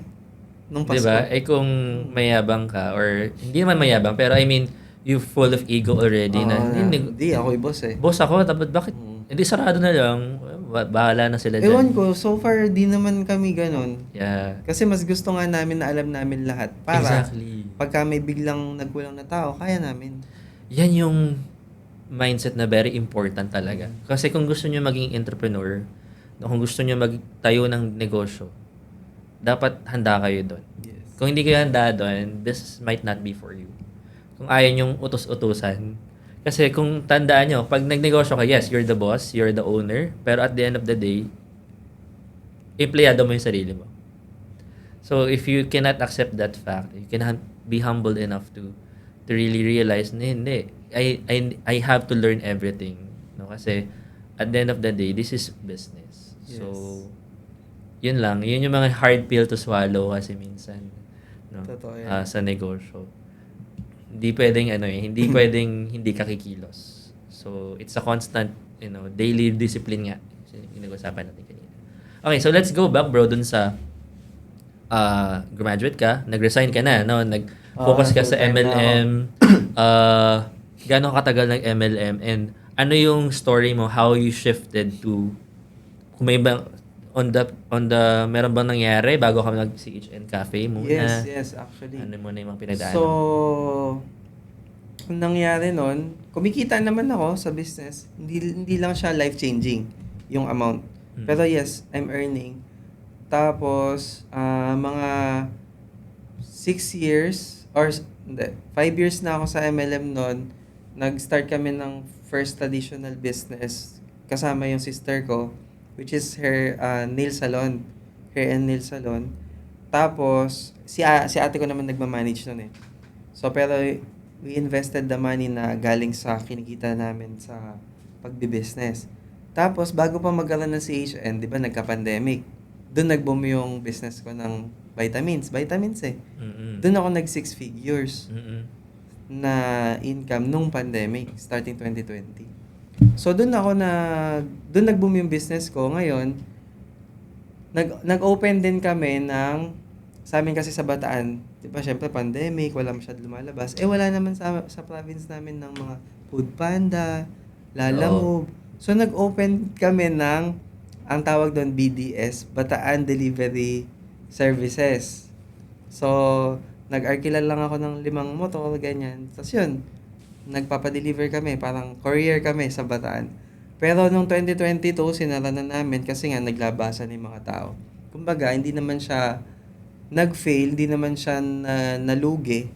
Nung Pasko. Diba? Kung mayabang ka, or hindi naman mayabang, pero I mean, you full of ego already na, Hindi, ako yung boss eh. boss ako, dapat bakit? Hindi sarado na lang, bahala na sila dyan. Ewan ko, so far, di naman kami ganun. Yeah. Kasi mas gusto nga namin na alam namin lahat. Para Exactly. pagka may biglang nagkulang na tao, kaya namin. Yan yung mindset na very important talaga. Kasi kung gusto nyo maging entrepreneur, kung gusto nyo magtayo ng negosyo, dapat handa kayo doon. Yes. Kung hindi kayo handa doon, this might not be for you. Kung ayaw nyong utos-utusan. Kasi kung tandaan nyo, pag nagnegosyo ka, yes, you're the boss, you're the owner, pero at the end of the day, empleyado mo yung sarili mo. So, if you cannot accept that fact, you cannot be humble enough to really realize na hindi. I have to learn everything. No? Kasi, at the end of the day, this is business. So, yun lang. Yun yung mga hard pill to swallow kasi minsan. No? Totoo yan. Sa negosyo. Hindi pwedeng, hindi pwedeng hindi ka kikilos. So, it's a constant, daily discipline nga. Yung nag-usapan natin kanina. Okay, so let's go back, bro, dun sa graduate ka, nag-resign ka na, no? Nag-focus ka sa full-time na MLM. Gano'ng katagal ng MLM? And ano yung story mo, how you shifted to, kung may ba, meron bang nangyari bago ka nag-CHN Cafe muna? Yes, actually. Ano mo na yung mga pinagdaanan? So, kung nangyari nun, kumikita naman ako sa business. Hindi lang siya life-changing, yung amount. Pero yes, I'm earning. Tapos, mga 6 years, or hindi, 5 years na ako sa MLM nun, nag-start kami ng first traditional business kasama yung sister ko, which is her nail salon, hair and nail salon. Tapos, si ate ko naman nagmamanage nun eh. So, pero we invested the money na galing sa kinikita namin sa pagbi-business. Tapos, bago pa magkaroon ng CHN, di ba, nagka-pandemic. Doon nag-boom yung business ko ng vitamins eh. Doon ako nag 6 figures na income nung pandemic, starting 2020. So, doon nag-boom yung business ko. Ngayon, nag-open din kami ng, sa amin kasi sa Bataan, di ba, syempre pandemic, wala masyad lumalabas. Wala naman sa province namin ng mga Food Panda, Lalamove. So, nag-open kami ng, ang tawag doon BDS, Bataan Delivery Services. So, nag-arkila lang ako ng 5 motor, ganyan. Tapos yun, nagpapadeliver kami, parang courier kami sa Bataan. Pero nung 2022, sinara na namin kasi nga naglabasan yung mga tao. Kumbaga, hindi naman siya nag-fail, hindi naman siya nalugi.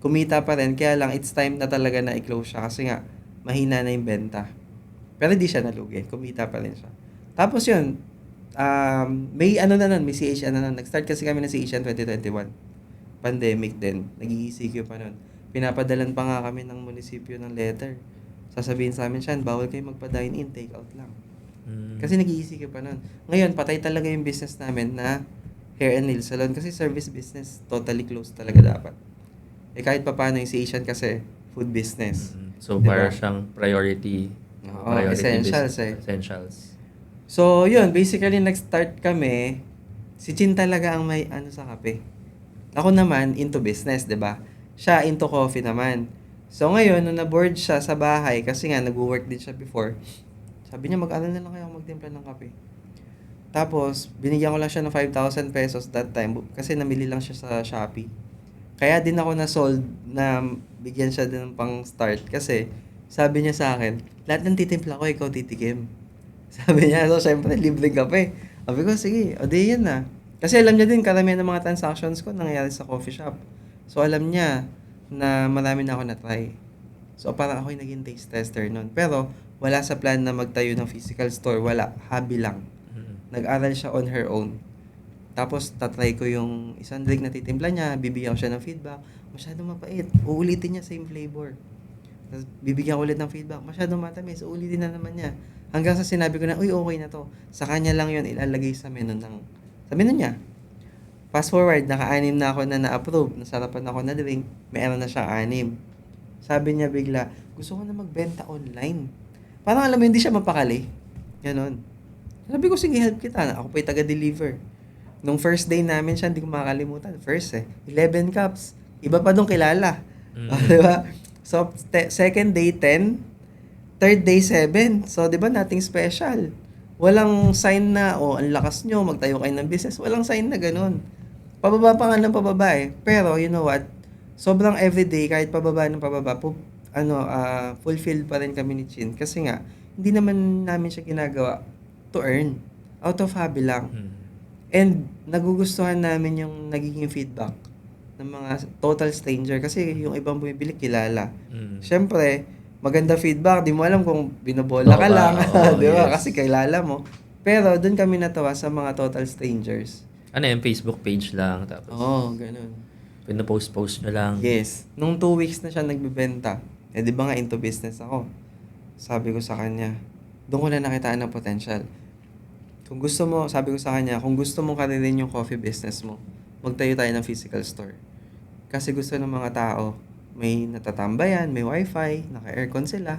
Kumita pa rin, kaya lang it's time na talaga na i-close siya kasi nga mahina na yung benta. Pero hindi siya nalugi, kumita pa rin siya. Tapos yun, may may CHN na nun. Nag-start kasi kami ng CHN 2021. Pandemic din, nag-ECQ pa nun. Pinapadalan pa nga kami ng munisipyo ng letter. Sasabihin sa amin siya, bawal kayo magpa-dine-in, take-out lang. Kasi nag-ECQ pa nun. Ngayon, patay talaga yung business namin na hair and nail salon kasi service business, totally closed talaga dapat. Kahit pa paano yung CHN kasi food business. So, Diba? para siyang priority. Oo, essentials business. Essentials. So, yun, basically nag-start kami. Si Chin talaga ang may sa kape. Ako naman, into business, 'di ba? Siya into coffee naman. So ngayon, nung na-bored siya sa bahay, kasi nga nag-work din siya before, sabi niya, mag-aral na lang kayo magtimpla ng kape. Tapos, binigyan ko lang siya ng 5,000 pesos that time kasi namili lang siya sa Shopee. Kaya din ako na-sold na bigyan siya din ng pang-start kasi sabi niya sa akin, lahat ng titimpla ko, ikaw titikim. Sabi niya, so syempre, libreng kape. Sabi ko, sige, o di yan na. Kasi alam niya din, karamihan ng mga transactions ko nangyayari sa coffee shop. So alam niya na marami na ako na-try. So parang ako yung naging taste tester nun. Pero wala sa plan na magtayo ng physical store. Wala. Hobby lang. Nag-aral siya on her own. Tapos tatry ko yung isang drink na titimpla niya. Bibigyan ko siya ng feedback. Masyadong mapait. Uulitin niya same flavor. Tapos bibigyan ko ulit ng feedback. Masyadong matamis. Uulitin na naman niya. Hanggang sa sinabi ko na, uy, okay na to. Sa kanya lang yun ilalagay sa menu niya. Fast forward, naka-anim na ako na na-approve. Nasarapan ako na drink. Meron na siyang 6. Sabi niya bigla, gusto ko na magbenta online. Parang alam mo, hindi siya mapakali. Ganon. Sabi ko, sige, help kita. Ako po'y taga-deliver. Nung first day namin siya, hindi ko makakalimutan. First 11 cups. Iba pa dong kilala. Diba? So, second day, 10. Third day, 7. So, diba, nothing special. Walang sign na, ang lakas nyo, magtayo kayo ng business. Walang sign na ganun. Pababa pa nga ng pababa eh. Pero, you know what? Sobrang everyday, kahit pababa ng pababa, fulfilled pa rin kami ni Chin. Kasi nga, hindi naman namin siya ginagawa to earn. Out of hobby lang. And, nagugustuhan namin yung nagiging feedback ng mga total stranger. Kasi yung ibang bumibili, kilala. Siyempre, maganda feedback. Di mo alam kung binobola ka lang. Di ba? Yes. Kasi kilala mo. Pero, doon kami natawa sa mga total strangers. Ano yung Facebook page lang, tapos Ganun. pinapost-post nyo lang. Yes. Nung 2 weeks na siya nagbebenta, di ba nga into business ako? Sabi ko sa kanya, doon ko na nakitaan ng potential. Kung gusto mo, sabi ko sa kanya, kung gusto mong karirin yung coffee business mo, magtayo tayo ng physical store. Kasi gusto ng mga tao, may natatambayan, may wifi, naka-aircon sila.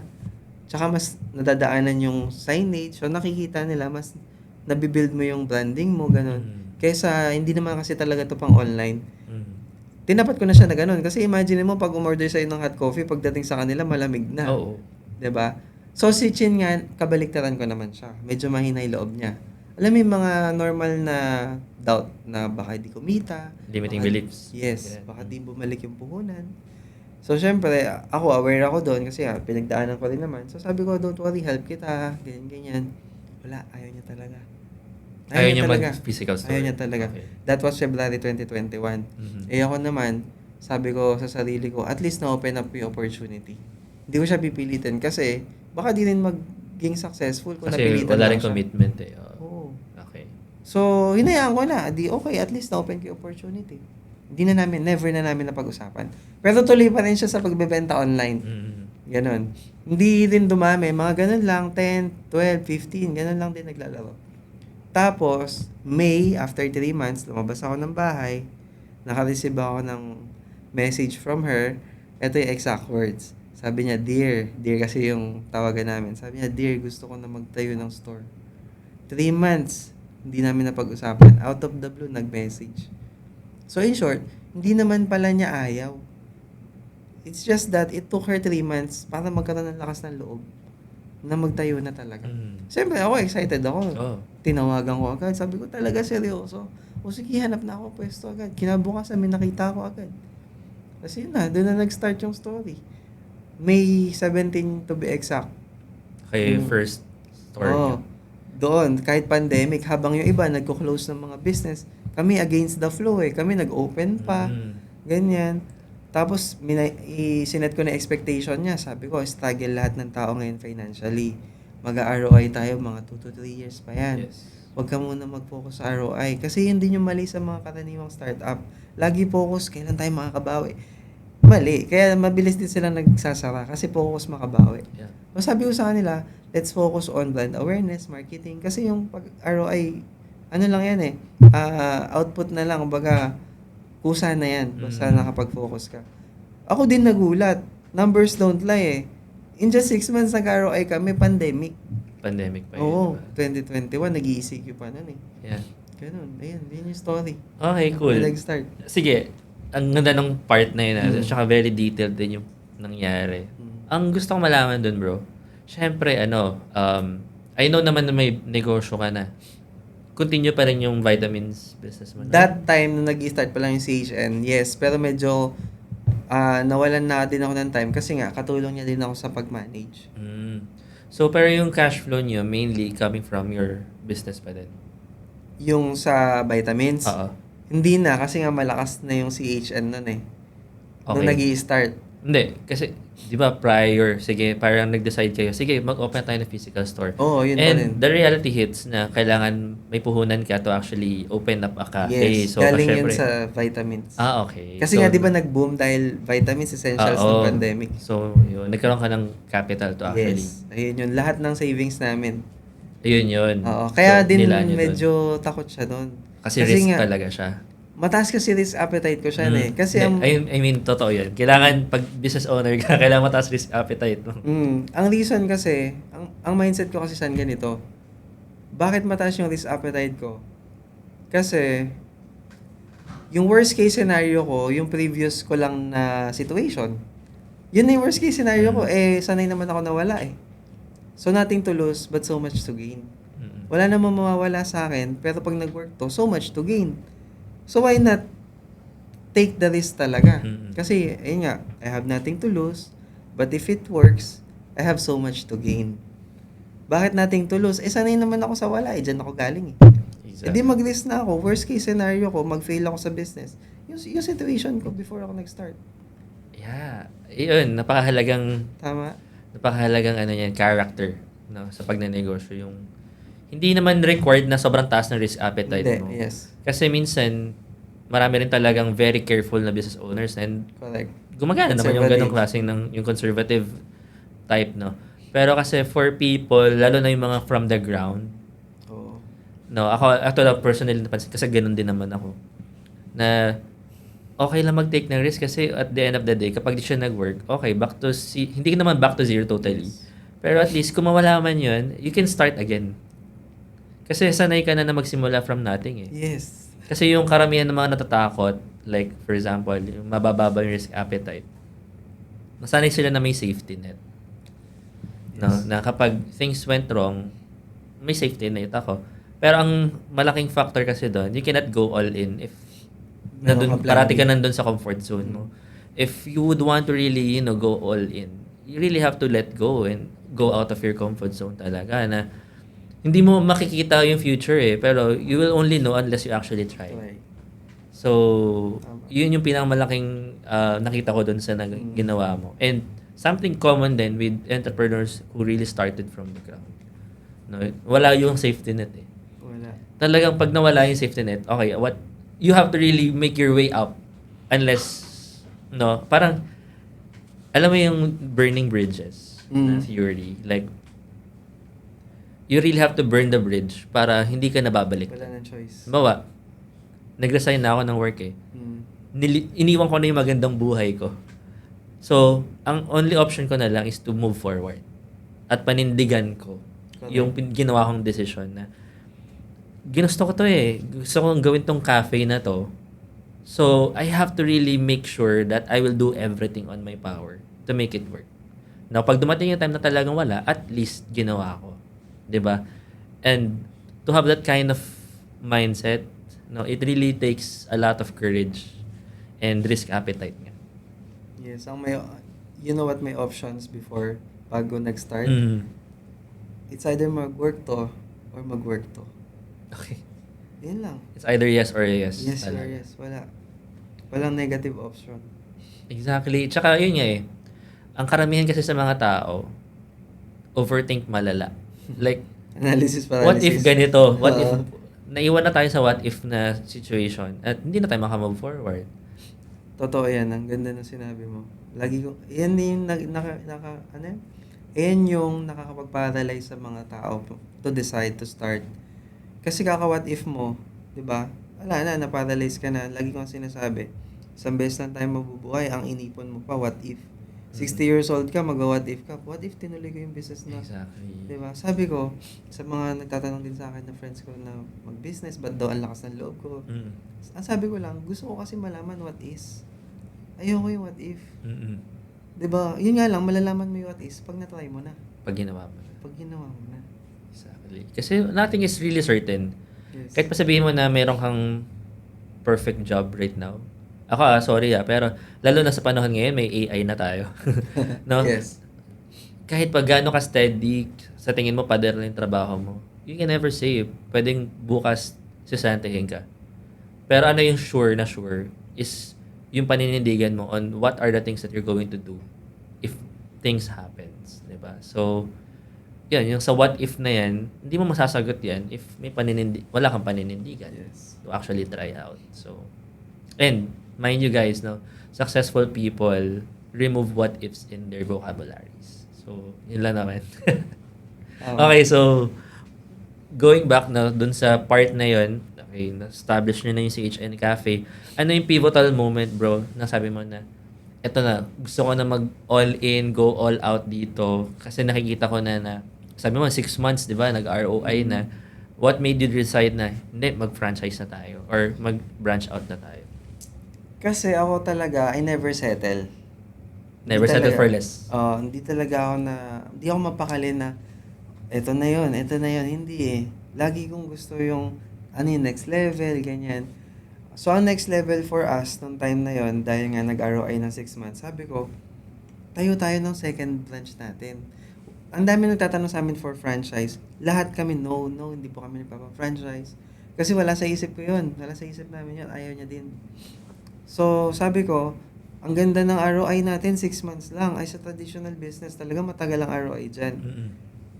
Tsaka mas nadadaanan yung signage, so nakikita nila, mas nabibuild mo yung branding mo, ganun. Kesa, hindi naman kasi talaga to pang online. Tinapat ko na siya na ganun. Kasi imagine mo, pag umorder sa'yo ng hot coffee, pagdating sa kanila, malamig na. Oo. 'Di ba? So, si Chin nga, kabaliktaran ko naman siya. Medyo mahina yung loob niya. Alam mo yung mga normal na doubt na baka di kumita. Limiting baka- beliefs. Yes. Yeah. Baka di bumalik yung puhunan. So, syempre, ako, aware ako doon kasi pinagdaanan ko rin naman. So, sabi ko, don't worry, help kita. Ganyan. Wala, ayaw niya talaga. Ayaw niya mag-physical store. Ayaw niya talaga. Okay. That was February 2021. Ako naman, sabi ko sa sarili ko, at least na-open up yung opportunity. Hindi ko siya pipilitin kasi baka di rin maging successful kung Kasi napilitan wala lang rin siya. commitment eh. Oo. Okay. So, hinayaan ko na. Di okay, at least na-open ko yung opportunity. Never na namin napag-usapan. Pero tuloy pa rin siya sa pagbebenta online. Ganon. Hindi din dumami. Mga ganon lang, 10, 12, 15, ganon lang din naglalaro. Tapos, May, after 3 months, lumabas ako ng bahay. Naka-receive ako ng message from her. Ito yung exact words. Sabi niya, Dear kasi yung tawagan namin. Sabi niya, Dear, gusto ko na magtayo ng store. 3 months, hindi namin napag-usapan. Out of the blue, nag-message. So, in short, hindi naman pala niya ayaw. It's just that it took her 3 months para magkaroon ng lakas ng loob na magtayo na talaga. Siyempre, ako excited ako. Tinawagan ko agad. Sabi ko, talaga seryoso. O sige, hanap na ako pwesto agad. Kinabukasan, may nakita ko agad. Kasi yun na, doon na nag-start yung story. May 17 to be exact. Okay, first store niyo. Doon, kahit pandemic, habang yung iba nagko-close ng mga business, kami against the flow kami nag-open pa, ganyan. Tapos, sinet ko na expectation niya. Sabi ko, struggle lahat ng tao ngayon financially. Mag-ROI tayo, mga 2 to 3 years pa yan. Yes. Huwag ka muna mag-focus sa ROI. Kasi yun din yung mali sa mga karaniwang startup. Lagi focus, kailan tayo makakabawi. Mali. Kaya mabilis din sila nagsasara kasi focus makabawi. Yeah. So, sabi ko sa kanila, let's focus on brand awareness, marketing. Kasi yung pag ROI, ano lang yan output na lang. Kumbaga, kusa na yan. Basta nakapag-focus ka. Ako din nagulat. Numbers don't lie In just 6 months nag-ROI kami, pandemic. Pandemic pa yun. Oo, diba? 2021, nag-ECQ pa nun Yeah. Ganun. Ayan, yun yung story. Okay, cool. Nag-start. Sige, ang ganda ng part na yun. Mm. Tsaka very detailed din yung nangyari. Ang gusto ko malaman dun, bro, syempre, I know naman na may negosyo ka na. Continue pa rin yung vitamins business mo. No? That time, nung nag-start pa lang yung CHN, yes. Pero medyo nawalan na din ako ng time kasi nga, katulong niya din ako sa pag-manage. Mm. So, pero yung cash flow niyo mainly coming from your business pa din? Yung sa vitamins, Oo. hindi na kasi nga malakas na yung CHN nun eh. Nung Okay. nag-i-start. Hindi, kasi, di ba, prior, sige, parang nag-decide kayo, sige, mag-open tayo ng physical store. Oo, yun pa rin. And the reality hits na kailangan may puhunan ka to actually open up a cafe. Yes, So, galing yun syempre- sa vitamins. Okay. Kasi So, nga, di ba nag-boom dahil vitamins essentials oo. ng pandemic. So, yun. Nagkaroon ka ng capital to actually. Yes. Ayun yun. Lahat ng savings namin. Ayun yun. Oo. Kaya So, din nilaan nyo dun. medyo takot siya doon. Kasi risk talaga siya. Mataas kasi risk appetite ko siya eh. Kasi I mean, totoo yun. Kailangan, pag business owner ka, kailangan mataas risk appetite mo. ang reason kasi, ang mindset ko kasi saan ganito. Bakit mataas yung risk appetite ko? Kasi, yung worst case scenario ko, yung previous ko lang na situation, yun na yung worst case scenario ko. Sanay naman ako nawala eh. So, nothing to lose, but so much to gain. Mm. Wala namang mawawala sa akin, pero pag nag-work to, so much to gain. So why not take the risk talaga? Mm-mm. Kasi, ayun nga, I have nothing to lose, but if it works, I have so much to gain. Bakit nothing to lose? Sanay naman ako sa wala, dyan ako galing eh. Exactly. Di mag-risk na ako, worst case scenario ko, mag-fail ako sa business. Yung situation ko before ako nag-start. Yeah. Yun, napakahalagang yan, character, no, sa pagnenegosyo. Yung hindi naman required na sobrang taas ng risk appetite Hindi, mo. yes. Kasi minsan, marami rin talagang very careful na business owners and Correct. gumagana naman yung ganong klaseng yung conservative type, no? Pero kasi for people, lalo na yung mga from the ground, Oo. no, ako lang personally napansin kasi ganun din naman ako. Na okay lang mag-take ng risk kasi at the end of the day, kapag di siya nag-work, okay, hindi naman back to zero totally. Pero at least kung mawala man yun, you can start again. Kasi sanay ka na magsimula from nothing eh. Yes. Kasi yung karamihan ng mga natatakot, like for example, yung mabababa yung risk appetite, nasanay sila na may safety net. No, na kapag things went wrong, may safety net ako. Pero ang malaking factor kasi doon, you cannot go all in if parati ka nandun sa comfort zone mo. If you would want to really, go all in, you really have to let go and go out of your comfort zone talaga na hindi mo makikita yung future eh, pero you will only know unless you actually try. Okay. So, yun yung pinakamalaking nakita ko dun sa ginawa mo. And something common then with entrepreneurs who really started from the ground. No, wala yung safety net eh. Wala. Talagang pag nawala yung safety net, okay, you have to really make your way up unless, no, parang, alam mo yung burning bridges na theory, like, you really have to burn the bridge para hindi ka nababalik. Wala nang choice. Bawa, nag-resign na ako ng work eh. Iniwan ko na yung magandang buhay ko. So, ang only option ko na lang is to move forward. At panindigan ko yung ginawa kong decision na ginusto ko to eh. Gusto kong gawin tong cafe na to. So, I have to really make sure that I will do everything on my power to make it work. Now, pag dumating yung time na talagang wala, at least ginawa ko. 'Di ba? And to have that kind of mindset, no, it really takes a lot of courage and risk appetite nga. Yes, you know what my options before bago nag-start? It's either mag-work to or mag-work to. Okay. Yan lang. It's either yes or yes. Yes or talaga. yes. Walang negative option. Exactly. Tsaka yun nga eh. Ang karamihan kasi sa mga tao, overthink malala. Like, Analysis paralysis. what if ganito? What if, Oo. naiwan na tayo sa what if na situation at hindi na tayo makamove forward. Totoo yan. Ang ganda ng sinabi mo. Lagi ko, yan yung yan yung nakakapag-paralyze sa mga tao to decide to start. Kasi kaka-what if mo, di ba? Wala na, na-paralyze ka na. Lagi kong sinasabi, isang beses lang tayo mabubuhay, ang inipon mo pa, what if? 60 years old ka, mag-what if ka. What if tinuloy ko yung business na, Exactly. diba? Sabi ko, sa mga nagtatanong din sa akin na friends ko na mag-business, ba't daw ang lakas ng loob ko? Mm. Ang sabi ko lang, gusto ko kasi malaman what is. Ayoko yung what if. Mm-mm. Diba? Yun nga lang, malalaman mo yung what is pag na-try mo na. Pag ginawa mo. Pag ginawa mo na. Exactly. Kasi nothing is really certain. Yes. Kahit pa sabihin mo na meron kang perfect job right now. Ako sorry pero lalo na sa panahon ngayon may AI na tayo. No? Yes. Kahit pa gaano ka steady, sa tingin mo pader lang yung trabaho mo, you can never say, pwedeng bukas sisantahin ka. Pero ano yung sure na sure is yung paninindigan mo on what are the things that you're going to do if things happens, 'di ba? So, yan, yung sa what if na yan, hindi mo masasagot yan if wala kang paninindigan Yes. to actually try out. So, and mind you guys, no, successful people remove what ifs in their vocabularies. So, yun lang naman. Okay, so going back na dun sa part na yun, okay, na-establish nyo na yung CHN Cafe. Ano yung pivotal moment, bro, na sabi mo na, eto na, gusto ko na mag all in, go all out dito. Kasi nakikita ko na sabi mo, 6 months, di ba, nag-ROI na. What made you decide na, hindi, mag-franchise na tayo or mag-branch out na tayo? Kasi ako talaga, I never settle. Never Hindi settle talaga. for less. Hindi talaga hindi ako mapakali na, eto na yun, hindi eh. Lagi kong gusto yung, yung next level, ganyan. So, ang next level for us, nung time na yon dahil nga nag-ROI ng 6 months, sabi ko, tayo ng second branch natin. Ang dami nagtatanong sa amin for franchise. Lahat kami, no, hindi po kami nagpapa-franchise. Kasi wala sa isip ko yun. Wala sa isip namin yun. Ayaw niya din. So, sabi ko, ang ganda ng ROI natin, 6 months lang. Ay, sa traditional business, talaga matagal ang ROI dyan. Mm-mm.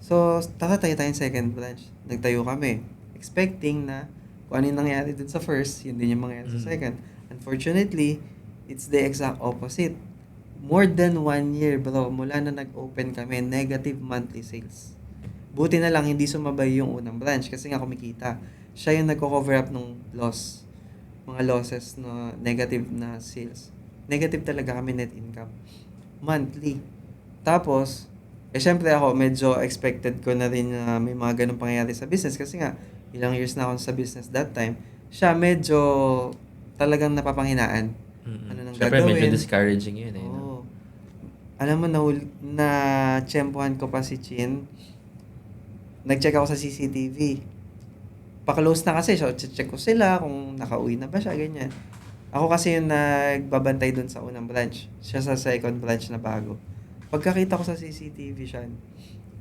So, tayo tayong second branch. Nagtayo kami. Expecting na kung ano yung nangyari dun sa first, yun din yung mangyari sa second. Unfortunately, it's the exact opposite. More than 1 year, bro, mula na nag-open kami, negative monthly sales. Buti na lang, hindi sumabay yung unang branch kasi nga kumikita. Siya yung nagko-cover up ng loss. Mga losses na negative na sales. Negative talaga kami net income. Monthly. Tapos, syempre ako, medyo expected ko na rin na may mga ganun pangyayari sa business kasi nga, ilang years na ako sa business that time. Siya medyo talagang napapanghinaan. Mm-mm. Ano nang Siyempre, medyo gagawin? discouraging yun eh. No? Oo. Alam mo, na tsempuhan ko pa si Chin. Nag-check ako sa CCTV. Pa-close na kasi, so check ko sila kung nakauwi na ba siya, ganyan. Ako kasi yung nagbabantay dun sa unang branch. Siya sa second branch na bago. Pagkakita ko sa CCTV siya,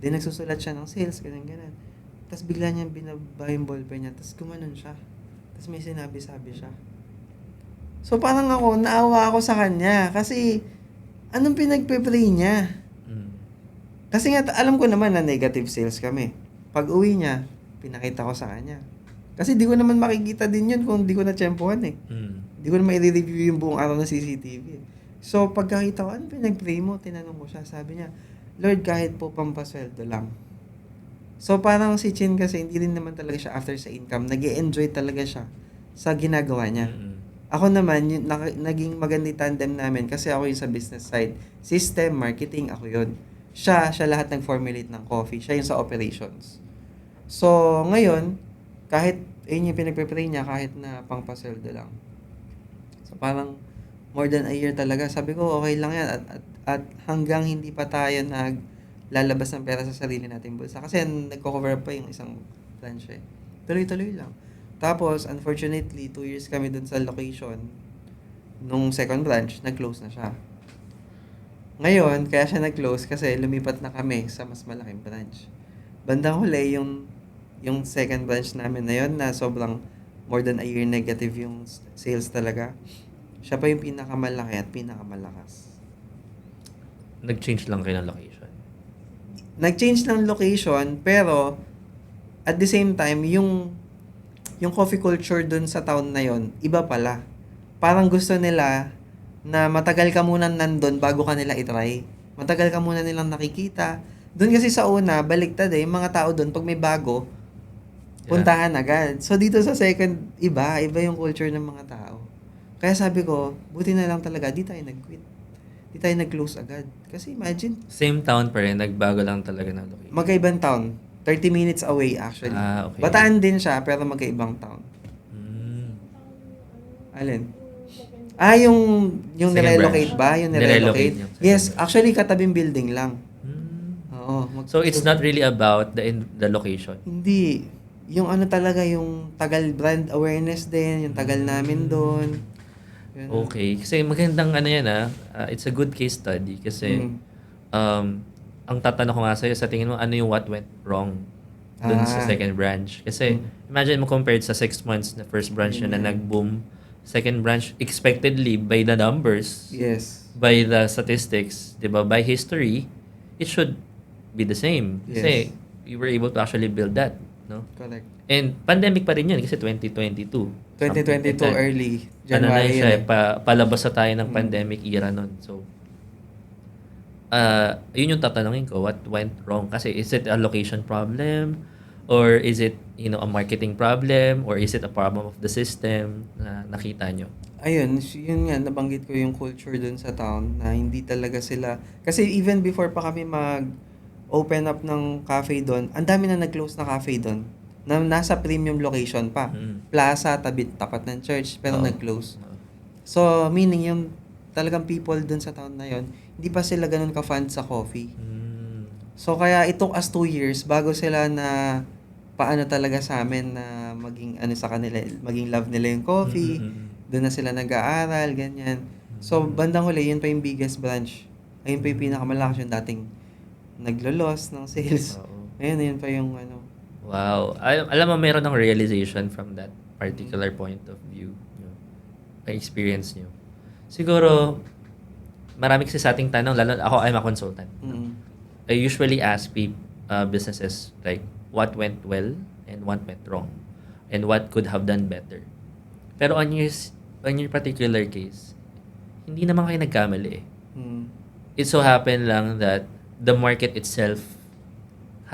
di nagsusulat siya ng sales, ganyan. Tapos bigla niya binaba yung ballpen niya, tapos gumanon siya. Tapos may sinabi-sabi siya. So parang ako, naawa ako sa kanya kasi anong pinagpe-pray niya? Mm. Kasi nga, alam ko naman na negative sales kami. Pag uwi niya, pinakita ko sa kanya. Kasi di ko naman makikita din yun kung di ko na-tsempohan eh. Mm. Di ko naman i-review yung buong araw ng CCTV. So, pagkakita ko, ano pinag-pray mo? Tinanong ko siya. Sabi niya, Lord, kahit po pampasweldo lang. So, parang si Chin kasi hindi rin naman talaga siya after sa income. Nag-e-enjoy talaga siya sa ginagawa niya. Mm-mm. Ako naman, naging magandang tandem namin kasi ako yung sa business side. System, marketing, ako yun. Siya lahat nag-formulate ng coffee. Siya yung sa operations. So, ngayon, kahit yun yung pinagpe-pray niya, kahit na pangpasweldo lang. So, parang more than a year talaga. Sabi ko, okay lang yan. At hanggang hindi pa tayo naglalabas ng pera sa sarili nating bulsa. Kasi nagko-cover up pa yung isang branch eh. Tuloy-tuloy lang. Tapos, unfortunately, 2 years kami dun sa location nung second branch, nag-close na siya. Ngayon, kaya siya nag-close kasi lumipat na kami sa mas malaking branch. Bandang huli, yung second branch namin na yun, na sobrang more than a year negative yung sales talaga. Siya pa yung pinakamalaki at pinakamalakas. Nag-change lang kayo ng location. Nag-change ng location, pero at the same time, yung coffee culture dun sa town na yon iba pala. Parang gusto nila na matagal ka muna nandun bago ka nila itry. Matagal ka muna nilang nakikita. Doon kasi sa una, baliktad eh. Yung mga tao doon, pag may bago, puntahan agad. So dito sa second, iba yung culture ng mga tao. Kaya sabi ko, buti na lang talaga, di tayo nag-quit. di tayo nag-close agad. Kasi imagine, Same town pa rin, nagbago lang talaga ng location. magkaibang town. 30 minutes away actually. Okay. Bataan din siya, pero magkaibang town. Mm. Alin? Yung Second nirelocate branch. ba? Yung Nirelocate nirelocate? yung second Yes, branch. actually katabing building lang. Mm. Oo. So it's not really about the location. Hindi. Yung ano talaga, yung tagal brand awareness din, yung tagal namin doon. Yun. Okay. Kasi magandang ano yan it's a good case study kasi ang tatanong ko nga sa'yo, sa tingin mo, ano yung what went wrong dun sa second branch? Kasi imagine mo compared sa 6 months na first branch na nag-boom, second branch, expectedly by the numbers, Yes. by the statistics, di ba, by history, it should be the same. Kasi you were able to actually build that, no? Correct. And pandemic pa rin yun kasi 2022. 2022 Something like that. early. Ano na January. yun siya, yun eh. palabas na tayo ng pandemic era nun. So, yun yung tatanungin ko, what went wrong? Kasi is it a location problem? Or is it, a marketing problem? Or is it a problem of the system na nakita nyo? Ayun, yun nga, nabanggit ko yung culture dun sa town na hindi talaga sila, kasi even before pa kami mag-open up ng cafe doon, ang dami na nag-close na cafe doon, na nasa premium location pa. Plaza, tapat ng church, pero Oo. nag-close. So, meaning yung talagang people dun sa town na yun, hindi pa sila ganun ka-fan sa coffee. Mm. So, kaya it took us 2 years bago sila na paano talaga sa amin na maging ano sa kanila, maging love nila yung coffee. Doon na sila nag-aaral, ganyan. So, bandang huli, yun pa yung biggest branch. Ayun pa yung pinakamalakas yung dating naglo-loss ng sales. Oo. Ayun, yun pa yung ano. Wow. Alam mo, meron ng realization from that particular point of view. Na-experience nyo. Siguro, marami kasi sa ating tanong, lalo ako, I'm a consultant. Mm. I usually ask businesses like what went well and what went wrong and what could have done better. Pero on your particular case, hindi naman kayo nagkamali eh. Mm. It so happened lang that the market itself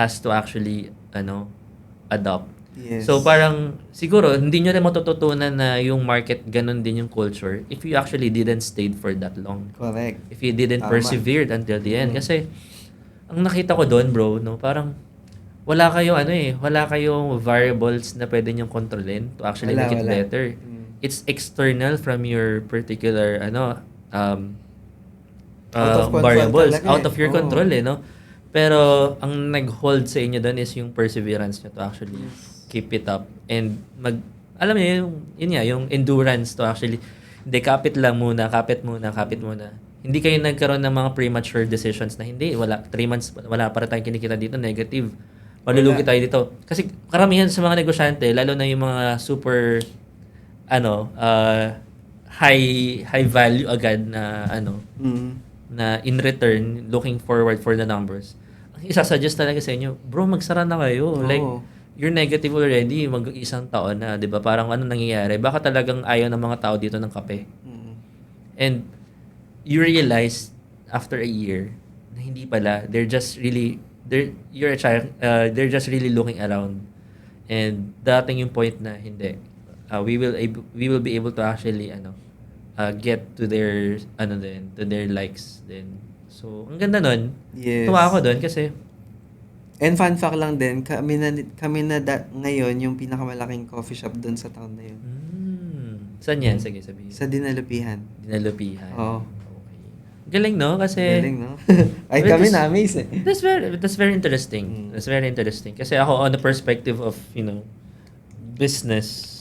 has to actually adopt. Yes. So parang siguro hindi nyo rin matututunan na yung market ganun din yung culture if you actually didn't stayed for that long. Correct. If you didn't Tama. persevered until the end. Kasi ang nakita ko doon, bro, no, parang wala kayong variables na pwede nyong kontrolin to actually Wala, make it wala. better. It's external from your particular Out of control variables, talaga out eh. of your Oo. control no. Pero ang nag-hold sa inyo doon is yung perseverance nyo to actually keep it up and alam niyo yung endurance to actually kapit muna. Hindi kayo nagkaroon ng mga premature decisions na wala 3 months wala para tayong kinikita dito negative. Malulugi tayo dito. Kasi karamihan sa mga negosyante, lalo na yung mga super high value agad na na in return looking forward for the numbers. Ang isasuggest talaga sa inyo, bro, magsara na kayo. Oo. Like you're negative already, mag-isang taon na, 'di ba? Parang ano nangyayari? Baka talagang ayaw ng mga tao dito ng kape. And you realize after a year na hindi pala, they're just really looking around. And dating yung point na hindi. We will be able to actually get to their to their likes then. So, ang ganda nun. Yes. Tuwa ako doon kasi And fun fact lang din, kami na ngayon yung pinakamalaking coffee shop doon sa town na yun. Saan yan? Sige, sabihin. Sa Dinalupihan. Dinalupihan. Oo. Okay. Galing, no? Kasi Galing, no? Ay, But kami this- na-amaze eh. That's very interesting. That's very interesting. Kasi ako, on the perspective of, business,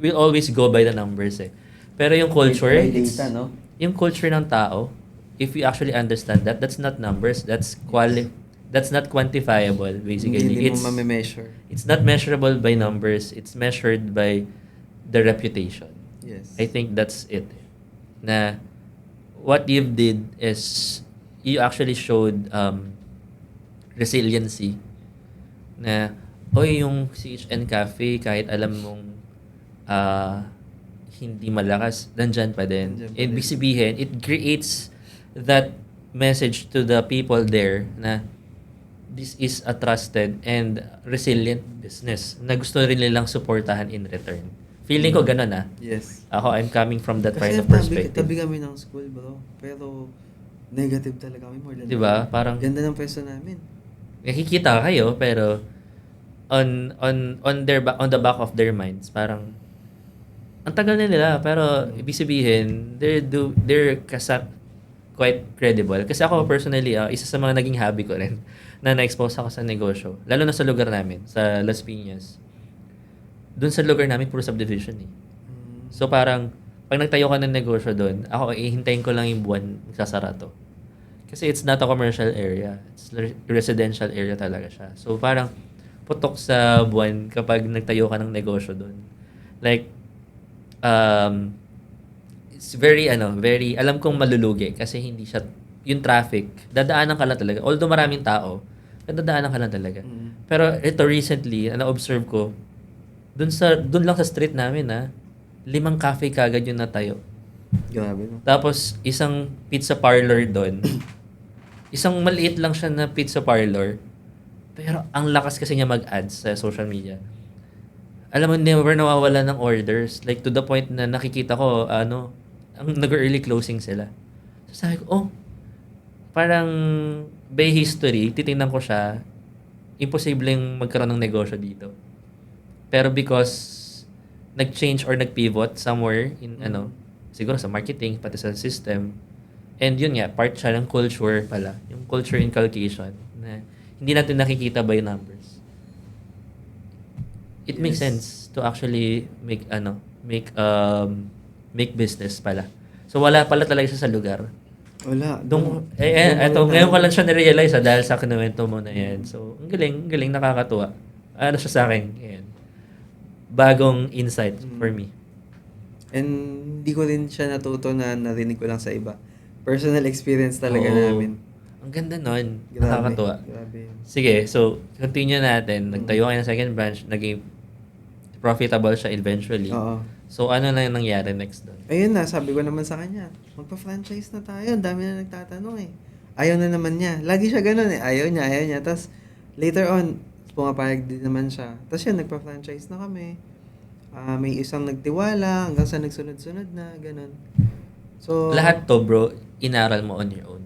we'll always go by the numbers eh. Pero yung culture, By data, no? yung culture ng tao, if you actually understand that, that's not numbers, that's not quantifiable, basically. Hindi mo mame-measure. It's not measurable by numbers, it's measured by the reputation. Yes. I think that's it. Na what you did is you actually showed resiliency na yung CHN Cafe kahit alam mong hindi malakas, nandyan pa din. Nandyan pa Ibig din. sabihin, it creates that message to the people there na this is a trusted and resilient business na gusto rin nilang suportahan in return. Feeling ko ganun Yes. Ako, I'm coming from that Kasi kind of tabi perspective. kami ng school, bro. Pero Negative talaga kami more than Diba? ever. Parang Ganda ng pwesto namin. nakikita kayo pero on the back of their minds parang ang tagal na nila pero ibig sabihin they're quite credible kasi ako personally isa sa mga naging hobby ko rin na na-expose ako sa negosyo lalo na sa lugar namin sa Las Piñas. Doon sa lugar namin puro subdivision eh. So parang pag nagtayo ka ng negosyo doon, ako ihintayin ko lang yung buwan magsasara to. Kasi it's not a commercial area. It's residential area talaga siya. So parang putok sa buwan kapag nagtayo ka ng negosyo doon. Like, it's very, alam kong malulugi kasi hindi siya, yung traffic, dadaanan ka lang talaga. Although maraming tao, dadaanan ka lang talaga. Pero ito recently, na-observe ko, doon lang sa street namin 5 cafe kagad yung natayo. Grabe, no? Tapos, isang pizza parlor doon. Isang maliit lang siya na pizza parlor. Pero ang lakas kasi niya mag-ads sa social media. Alam mo, never nawawala ng orders. Like, to the point na nakikita ko, ang nag-early closing sila. So, sabi ko, parang by history, titingnan ko siya, imposibleng magkaroon ng negosyo dito. Pero because nag-change or nag-pivot somewhere in, siguro sa marketing, pati sa system, and yun nga, part siya ng culture pala. Yung culture inculcation na hindi natin nakikita by numbers. It makes sense to actually make business pala. So wala pala talaga siya sa lugar. Wala. Eto, ngayon ko lang siya na-realize dahil sa kinuwento mo na yan. So, ang galing, nakakatuwa. Ano siya sa akin? Ayan. Bagong insight for me. And hindi ko rin siya natuto na narinig ko lang sa iba. Personal experience talaga Oo. namin. Ang ganda nun. Grabe. Nakakatuwa. Grabe. Sige, so, continue natin. Nagtayo kayo ng second branch. Naging profitable siya eventually. Oo. So, ano na yung nangyari next doon? Ayun na, sabi ko naman sa kanya, magpa-franchise na tayo. Ang dami na nagtatanong eh. Ayaw na naman niya. Lagi siya ganun eh. Ayaw niya. Tapos, later on, pumapayag din naman siya. Tapos yun, nagpa-franchise na kami. May isang nagtiwala hanggang sa nagsunod-sunod na, ganun. So, Lahat to, bro, inaral mo on your own.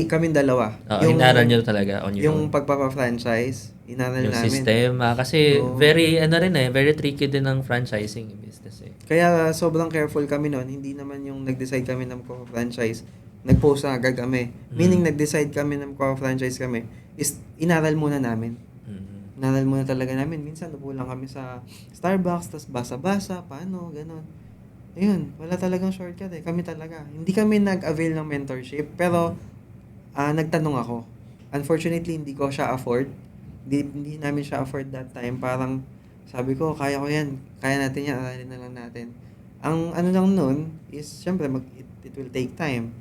kaming dalawa. Inaral nyo talaga on your yung own. pagpapa-franchise, inaral Yung namin. sistema. Kasi Oo. very tricky din ng franchising business eh. Kaya sobrang careful kami noon. Hindi naman yung nag-decide kami na magpa-franchise, nag-post na agad kami. Meaning, nag-decide kami na magpa-franchise kami, is inaral muna namin. Inaral muna talaga namin. Minsan, upo lang kami sa Starbucks, tas basa-basa, paano, gano'n. Ayun, wala talagang shortcut eh. Kami talaga. Hindi kami nag-avail ng mentorship, pero nagtanong ako. Unfortunately, hindi ko siya afford. Hindi namin siya afford that time. Parang, sabi ko, kaya ko yan. Kaya natin yan, aralin na lang natin. Ang ano lang nun is, syempre, it will take time.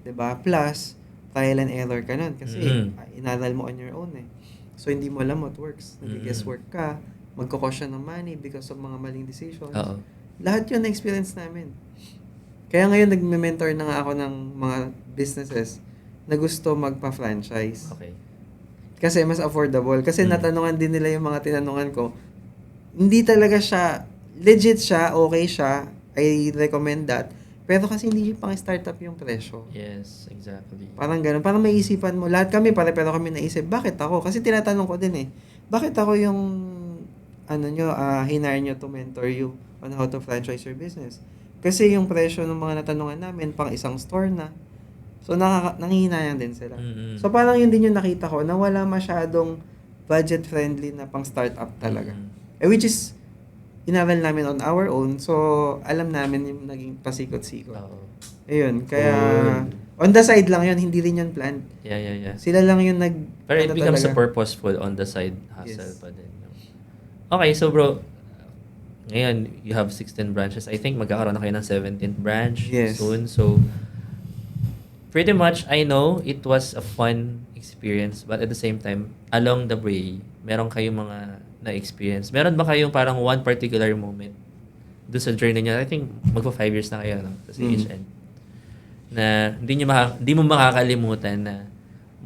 'Di ba? Plus, trial and error ka nun. Kasi, inaral mo on your own eh. So, hindi mo alam what works. Nag-guesswork ka. Magkakosya ng money because of mga maling decisions. Oo. Lahat yun na-experience namin. Kaya ngayon, nagme-mentor na nga ako ng mga businesses na gusto magpa-franchise. Okay. Kasi mas affordable. Kasi natanungan din nila yung mga tinanungan ko. Hindi talaga siya, legit siya, okay siya. I recommend that. Pero kasi hindi pang startup yung presyo. Yes, exactly. Parang ganun. Parang may isipan mo. Lahat kami, pare-pero kami naisip, bakit ako? Kasi tinatanong ko din eh. Bakit ako yung, hinire nyo to mentor you on how to franchise your business? Kasi yung presyo ng mga natanungan namin, pang isang store na. So, nangihinayang din sila. So, parang yun din yung nakita ko na wala masyadong budget-friendly na pang startup talaga. Which is, inaral namin on our own. So, alam namin yung naging pasikot-sikot. Oo. Ayun, kaya on the side lang yun, hindi rin yun planned. Yeah. Sila lang yung Pero it becomes talaga. purposeful on the side hustle Yes. pa din. Okay, so bro, ngayon you have 16 branches. I think magkakaroon na kayo ng 17th branch Yes. soon. So, pretty much, I know it was a fun experience, but at the same time, along the way, meron kayong mga na-experience. Meron ba kayong parang one particular moment doon sa journey niya? I think magpa 5 years na kayo, no? Sa CHN. Na hindi mo makakalimutan na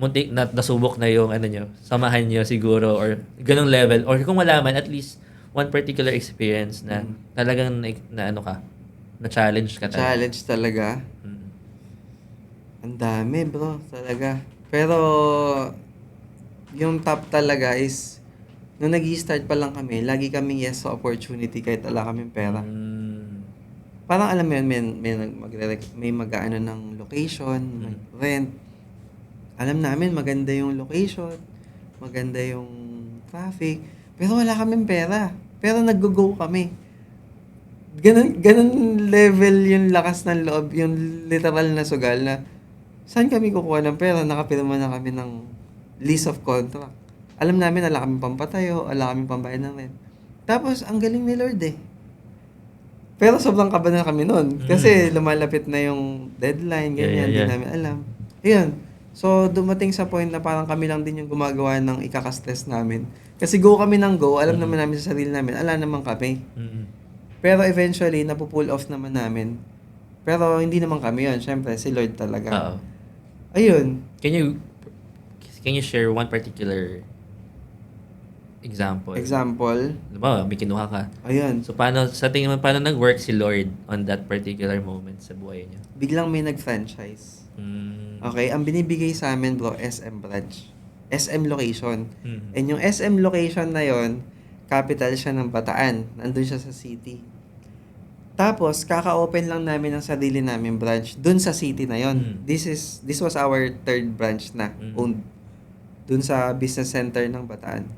muntik na nasubok na yung nyo, samahan nyo siguro or ganong level. Or kung wala man, at least one particular experience na talagang na challenge ka talaga. Challenge talaga. Ang dami bro, talaga. Pero yung top talaga is nung nag-i-start pa lang kami, lagi kaming yes sa opportunity kahit wala kaming pera. Parang alam mo yun, may mag-aano ng location, may rent. Alam namin maganda yung location, maganda yung traffic, pero wala kaming pera. Pero nag-go kami. Ganun level yung lakas ng loob, yung literal na sugal na saan kami kukuha ng pera? Nakapirma na kami ng lease of contract. Alam namin wala kaming pampatayo, wala kaming pambayad ng rent. Tapos, ang galing ni Lord eh. Pero sobrang kaba na kami noon. Kasi lumalapit na yung deadline, ganyan, hindi namin alam. Ayun. So, dumating sa point na parang kami lang din yung gumagawa ng ikakastres namin. Kasi go kami ng go, alam naman namin sa sarili namin, ala naman kami. Pero eventually, napupull off naman namin. Pero hindi naman kami yun. Siyempre, si Lord talaga. Oo. Ayun. Can you share one particular example? Example. Diba, may kinuha ka. Ayun. So, sa tingin mo, paano nag-work si Lord on that particular moment sa buhay niya? Biglang may nag-franchise. Okay, ang binibigay sa amin bro, SM branch. SM location. And yung SM location na yon, capital siya ng Bataan. Nandun siya sa city. Tapos, kaka-open lang namin ng sarili namin branch dun sa city na yon. This was our third branch na owned dun sa business center ng Bataan.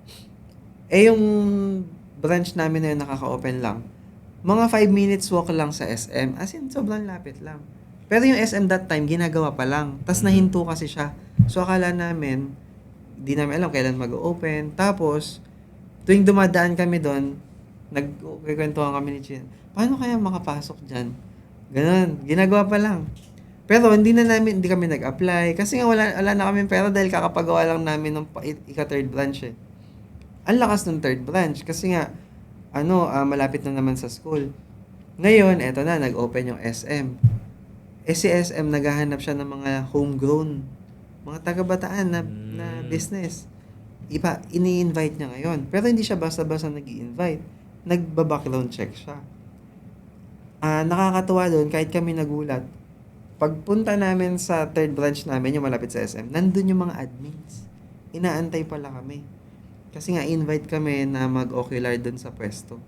Eh yung branch namin na yun nakaka-open lang. Mga 5 minutes walk lang sa SM. As in, sobrang lapit lang. Pero yung SM that time, ginagawa pa lang. Tapos nahinto kasi siya. So akala namin, di namin alam kailan mag-open. Tapos, tuwing dumadaan kami doon, nagkikwentuhan kami ni Chin, paano kaya makapasok dyan? Ganun, ginagawa pa lang. Pero hindi kami nag-apply. Kasi nga wala na kami pera dahil kakapagawa lang namin ng ika-third branch eh. Ang lakas ng third branch. Kasi nga, malapit na naman sa school. Ngayon, eto na, nag-open yung SM. Eh si SM, naghahanap siya ng mga homegrown, mga taga-Bataan na business. Ini-invite niya ngayon. Pero hindi siya basta-basta nag-i-invite. Nagba-background check siya. Nakakatuwa doon, kahit kami nagulat. Pagpunta namin sa third branch namin, yung malapit sa SM, nandun yung mga admins. Inaantay pala kami. Kasi nga, invite kami na mag-ocular doon sa pwesto.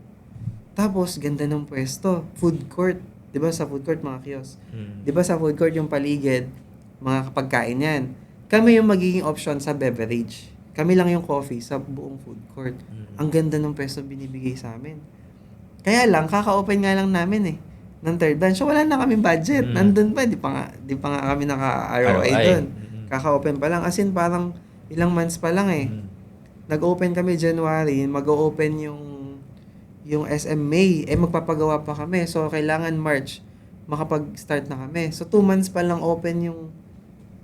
Tapos, ganda ng pwesto. Food court. Diba sa food court, mga kiosk? Diba sa food court yung paligid, mga pagkain yan. Kami yung magiging option sa beverage. Kami lang yung coffee sa buong food court. Ang ganda ng pwesto binibigay sa amin. Kaya lang, kaka-open nga lang namin ng third branch. So, wala na kaming budget. Nandun pa, di pa nga kami naka-ROI doon. Kaka-open pa lang. As in, parang ilang months pa lang Nag-open kami January, mag-open yung SM May, magpapagawa pa kami. So, kailangan March, makapag-start na kami. So, 2 months pa lang open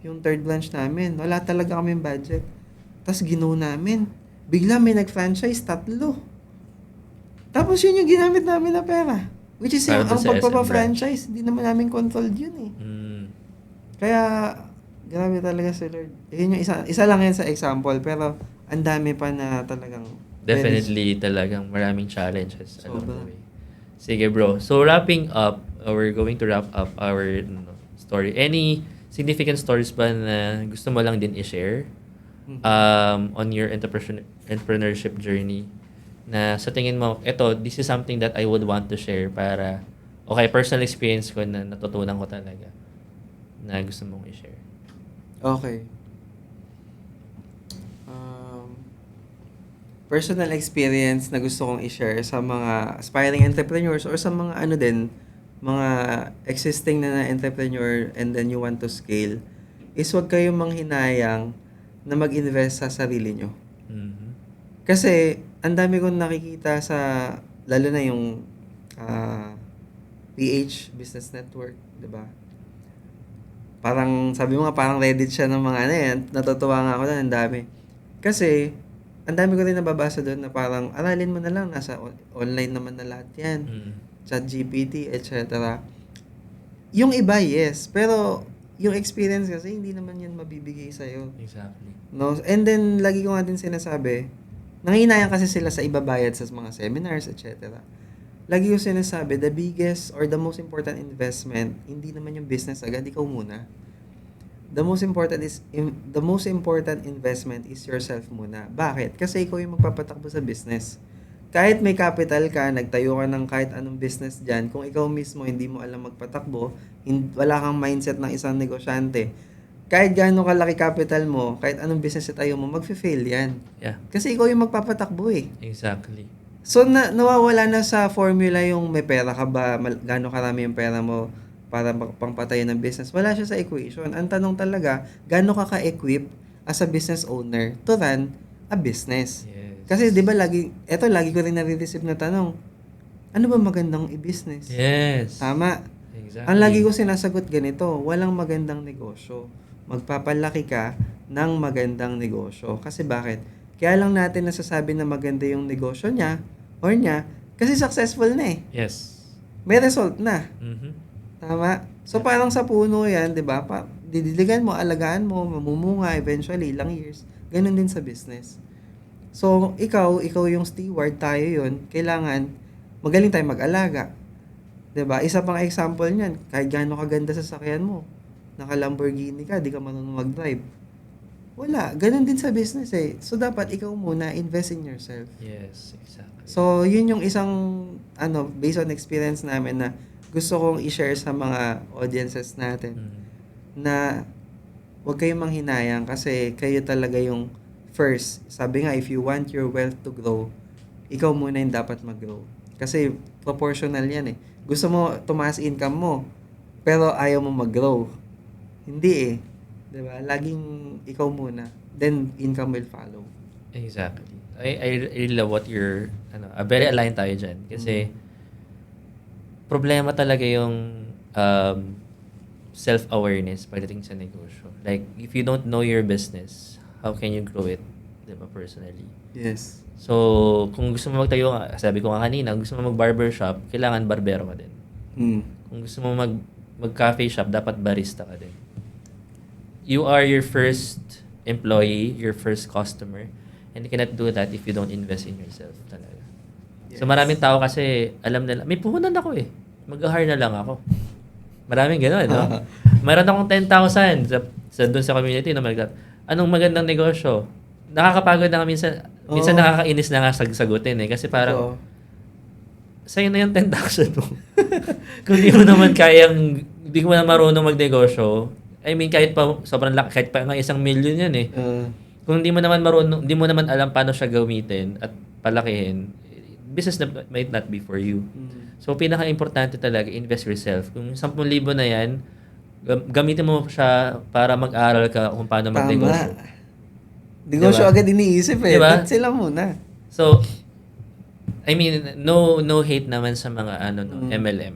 yung third branch namin. Wala talaga kaming budget. Tapos, ginaw namin. Bigla may nag-franchise, 3. Tapos, yun yung ginamit namin na pera. Which is Para ang dun sa pagpapa-franchise, hindi naman namin controlled yun Kaya, grabe talaga si Lord. Yun yung isa lang yan sa example, pero ang dami pa na talagang Definitely talagang maraming challenges along the Sobra. way. Sige bro. So wrapping up, we're going to wrap up our story. Any significant stories ba na gusto mo lang din i-share on your entrepreneurship journey? Na sa tingin mo, this is something that I would want to share para, personal experience ko na natutunan ko talaga na gusto mong i-share. Okay. Personal experience na gusto kong i-share sa mga aspiring entrepreneurs or sa mga mga existing na entrepreneur and then you want to scale is huwag kayong manghinayang na mag-invest sa sarili nyo. Kasi ang dami kong nakikita lalo na yung PH Business Network, 'di ba? Parang sabi mo nga parang Reddit siya ng mga natutuwa nga ako na ang dami. Kasi ang dami ko rin nababasa doon na parang aralin mo na lang, nasa online naman na lahat yan. ChatGPT, etc. Yung iba, yes. Pero yung experience kasi, hindi naman yan mabibigay sa'yo. Exactly. No? And then, lagi ko nga din sinasabi, nanghinayang kasi sila sa ibabayad sa mga seminars, etc. Lagi ko sinasabi, the biggest or the most important investment, hindi naman yung business agad, ikaw muna. the most important investment is yourself muna. Bakit? Kasi ikaw yung magpapatakbo sa business. Kahit may capital ka, nagtayo ka ng kahit anong business dyan, kung ikaw mismo hindi mo alam magpatakbo, wala kang mindset ng isang negosyante, kahit gaano kalaki capital mo, kahit anong business na tayo mo, mag-fail yan. Yeah, Kasi ikaw yung magpapatakbo eh. exactly. So, nawawala na sa formula yung may pera ka ba, gaano karami yung pera mo para pangpatayo ng business. Wala siya sa equation. Ang tanong talaga, gaano ka ka-equip as a business owner to run a business? Yes. Kasi 'di ba lagi ko rin nare-receive na tanong, ano ba magandang i-business? Yes. Tama. Exactly. Ang lagi ko sinasagot ganito, walang magandang negosyo. Magpapalaki ka ng magandang negosyo. Kasi bakit? Kaya lang natin nasasabi na maganda yung negosyo niya kasi successful na eh. Yes. May result na. Mhm. Tama? So parang sa puno 'yan, 'di ba? Didiligan mo, alagaan mo, mamumunga eventually ilang years. Ganun din sa business. So ikaw yung steward, tayo 'yon. Kailangan magaling tayong mag-alaga. 'Di ba? Isa pang example niyan, kahit gaano kaganda sa sasakyan mo, naka-Lamborghini ka, di ka marunong mag-drive. Wala, ganun din sa business eh. So dapat ikaw muna invest in yourself. Yes, exactly. So, yun yung isang, based on experience namin na gusto kong i-share sa mga audiences natin Mhm. na huwag kayong manghinayang kasi kayo talaga yung first. Sabi nga, if you want your wealth to grow, ikaw muna yung dapat mag-grow. Kasi proportional yan eh. Gusto mo tumaas income mo, pero ayaw mo mag-grow. Hindi eh. Diba? Laging ikaw muna. Then, income will follow. Exactly. I really love what you're, very aligned tayo dyan. Kasi, problema talaga yung self-awareness pagdating sa negosyo. Like, if you don't know your business, how can you grow it, diba, personally? Yes. So, kung gusto mo magtayo, sabi ko nga kanina, gusto mo mag-barbershop, kailangan barbero ka din. Kung gusto mo mag-cafe shop, dapat barista ka din. You are your first employee, your first customer, and you cannot do that if you don't invest in yourself talaga. Yes. So maraming tao kasi alam nila, may puhunan ako eh. Mag-hire na lang ako. Maraming gano'n, no? Mayroon akong 10,000 doon sa community na anong magandang negosyo? Nakakapagod na minsan nakakainis na nga sagutin eh. Kasi parang, sa'yo na yung 10,000 mo. Kung di mo naman di mo na marunong magnegosyo, I mean, kahit pa sobrang laki, kahit pa nga 1 million yan eh. Kung di mo naman marunong, di mo naman alam paano siya gamitin at palakihin, business might not be for you. So, pinaka-importante talaga, invest yourself. Kung 10,000 na yan, gamitin mo siya para mag-aral ka kung paano magnegosyo. Tama. Negosyo Diba? agad iniisip eh. Diba? Ba't sila muna? So, I mean, no hate naman sa mga MLM.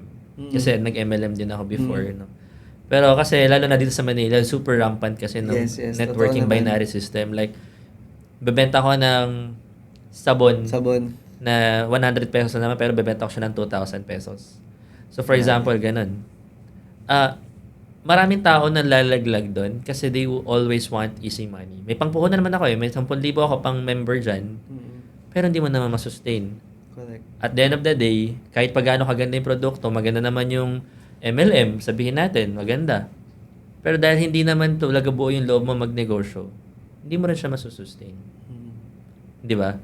Kasi nag-MLM din ako before, no. Pero kasi lalo na dito sa Manila, super rampant kasi ng Yes, networking totoo naman. binary system. Like, bebenta ko ng sabon na 100 pesos na naman, pero bebenta ko siya ng 2,000 pesos. So, for example, ganun. Maraming tao na lalaglag doon kasi they will always want easy money. May pangpuhunan naman ako eh. May 10,000 ako pang member dyan, pero hindi mo naman masustain. Correct. At the end of the day, kahit pa gaano kaganda yung produkto, maganda naman yung MLM, sabihin natin, maganda. Pero dahil hindi naman talaga buo yung loob mo magnegosyo, hindi mo rin siya masusustain. Di ba?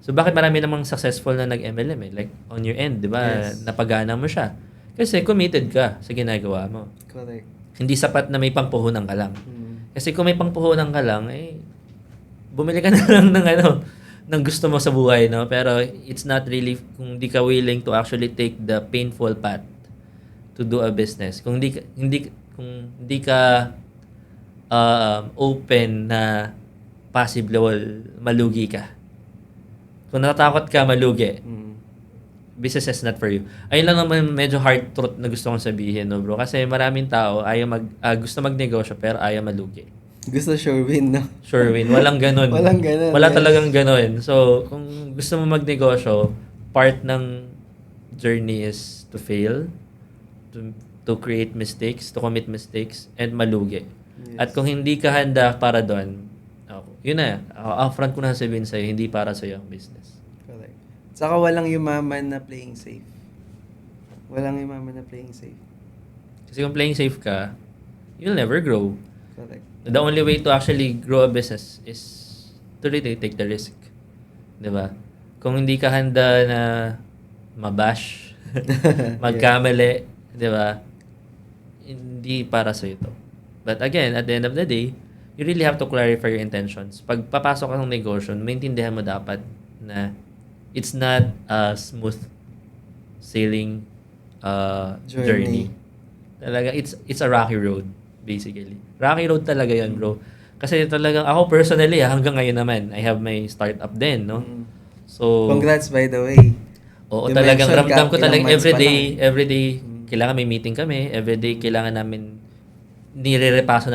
So, bakit marami namang successful na nag-MLM eh? Like, on your end, di ba? Yes. Napagana mo siya. Kasi committed ka sa ginagawa mo. Correct. Hindi sapat na may pangpuhunan ka lang. Kasi kung may pangpuhunan ka lang, bumili ka na lang ng gusto mo sa buhay, no? Pero it's not really, kung di ka willing to actually take the painful path to do a business. Kung hindi ka open na possible malugi ka. Kung natatakot ka malugi, business is not for you. Ayun lang naman medyo hard truth na gusto kong sabihin, no, bro? Kasi maraming tao gusto magnegosyo pero ayaw malugi. Gusto sure win, no? Sure win. Walang ganun. Walang ganun, Wala yes. talagang ganun. So, kung gusto mo magnegosyo, part ng journey is to fail, to create mistakes, to commit mistakes, and malugi. Yes. At kung hindi ka handa para doon, yun na, upfront ko na sabihin sa'yo, hindi para sa'yo ang business. Correct. Saka walang yumaman na playing safe. Walang yumaman na playing safe. Kasi kung playing safe ka, you'll never grow. Correct. The only way to actually grow a business is to really take the risk. 'Di ba? Kung hindi ka handa na mabash, magkamali, 'di ba? Hindi para sa ito. But again, at the end of the day, you really have to clarify your intentions. Pag papasok ka ng negosyo, maintindihan mo dapat na it's not a smooth sailing journey. Talaga, it's a rocky road, basically. Rocky road talaga yan, bro. Kasi talagang, ako personally, hanggang ngayon naman, I have my startup din, no? So, Congrats, by the way. oo, You talagang mentioned ramdam ko ilang talagang months pa everyday, kailangan may meeting kami, everyday kailangan namin, nire-repaso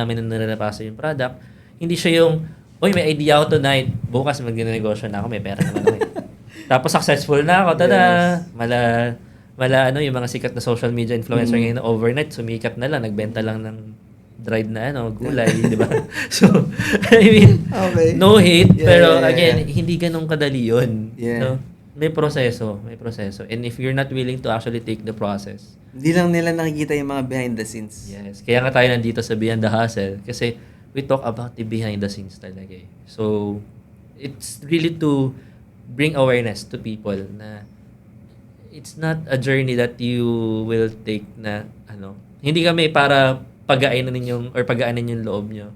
yung product. Hindi siya yung, uy, may idea ako tonight, bukas mag-negosyo na ako, may pera naman ako. Tapos successful na ako, tada! Mala yung mga sikat na social media influencer ngayon na overnight, sumikat na lang, nagbenta lang ng dried na gulay, di ba? So, I mean, Okay. no hate, Yeah, pero yeah, again, yeah. hindi ganun kadali yun. Yeah. No? May proseso. And if you're not willing to actually take the process, Hindi lang nila nakikita yung mga behind the scenes. yes. Kaya nga tayo nandito sa Beyond the Hustle kasi we talk about the behind the scenes talaga eh. So, it's really to bring awareness to people na it's not a journey that you will take na hindi kami para pagaanin yung loob nyo.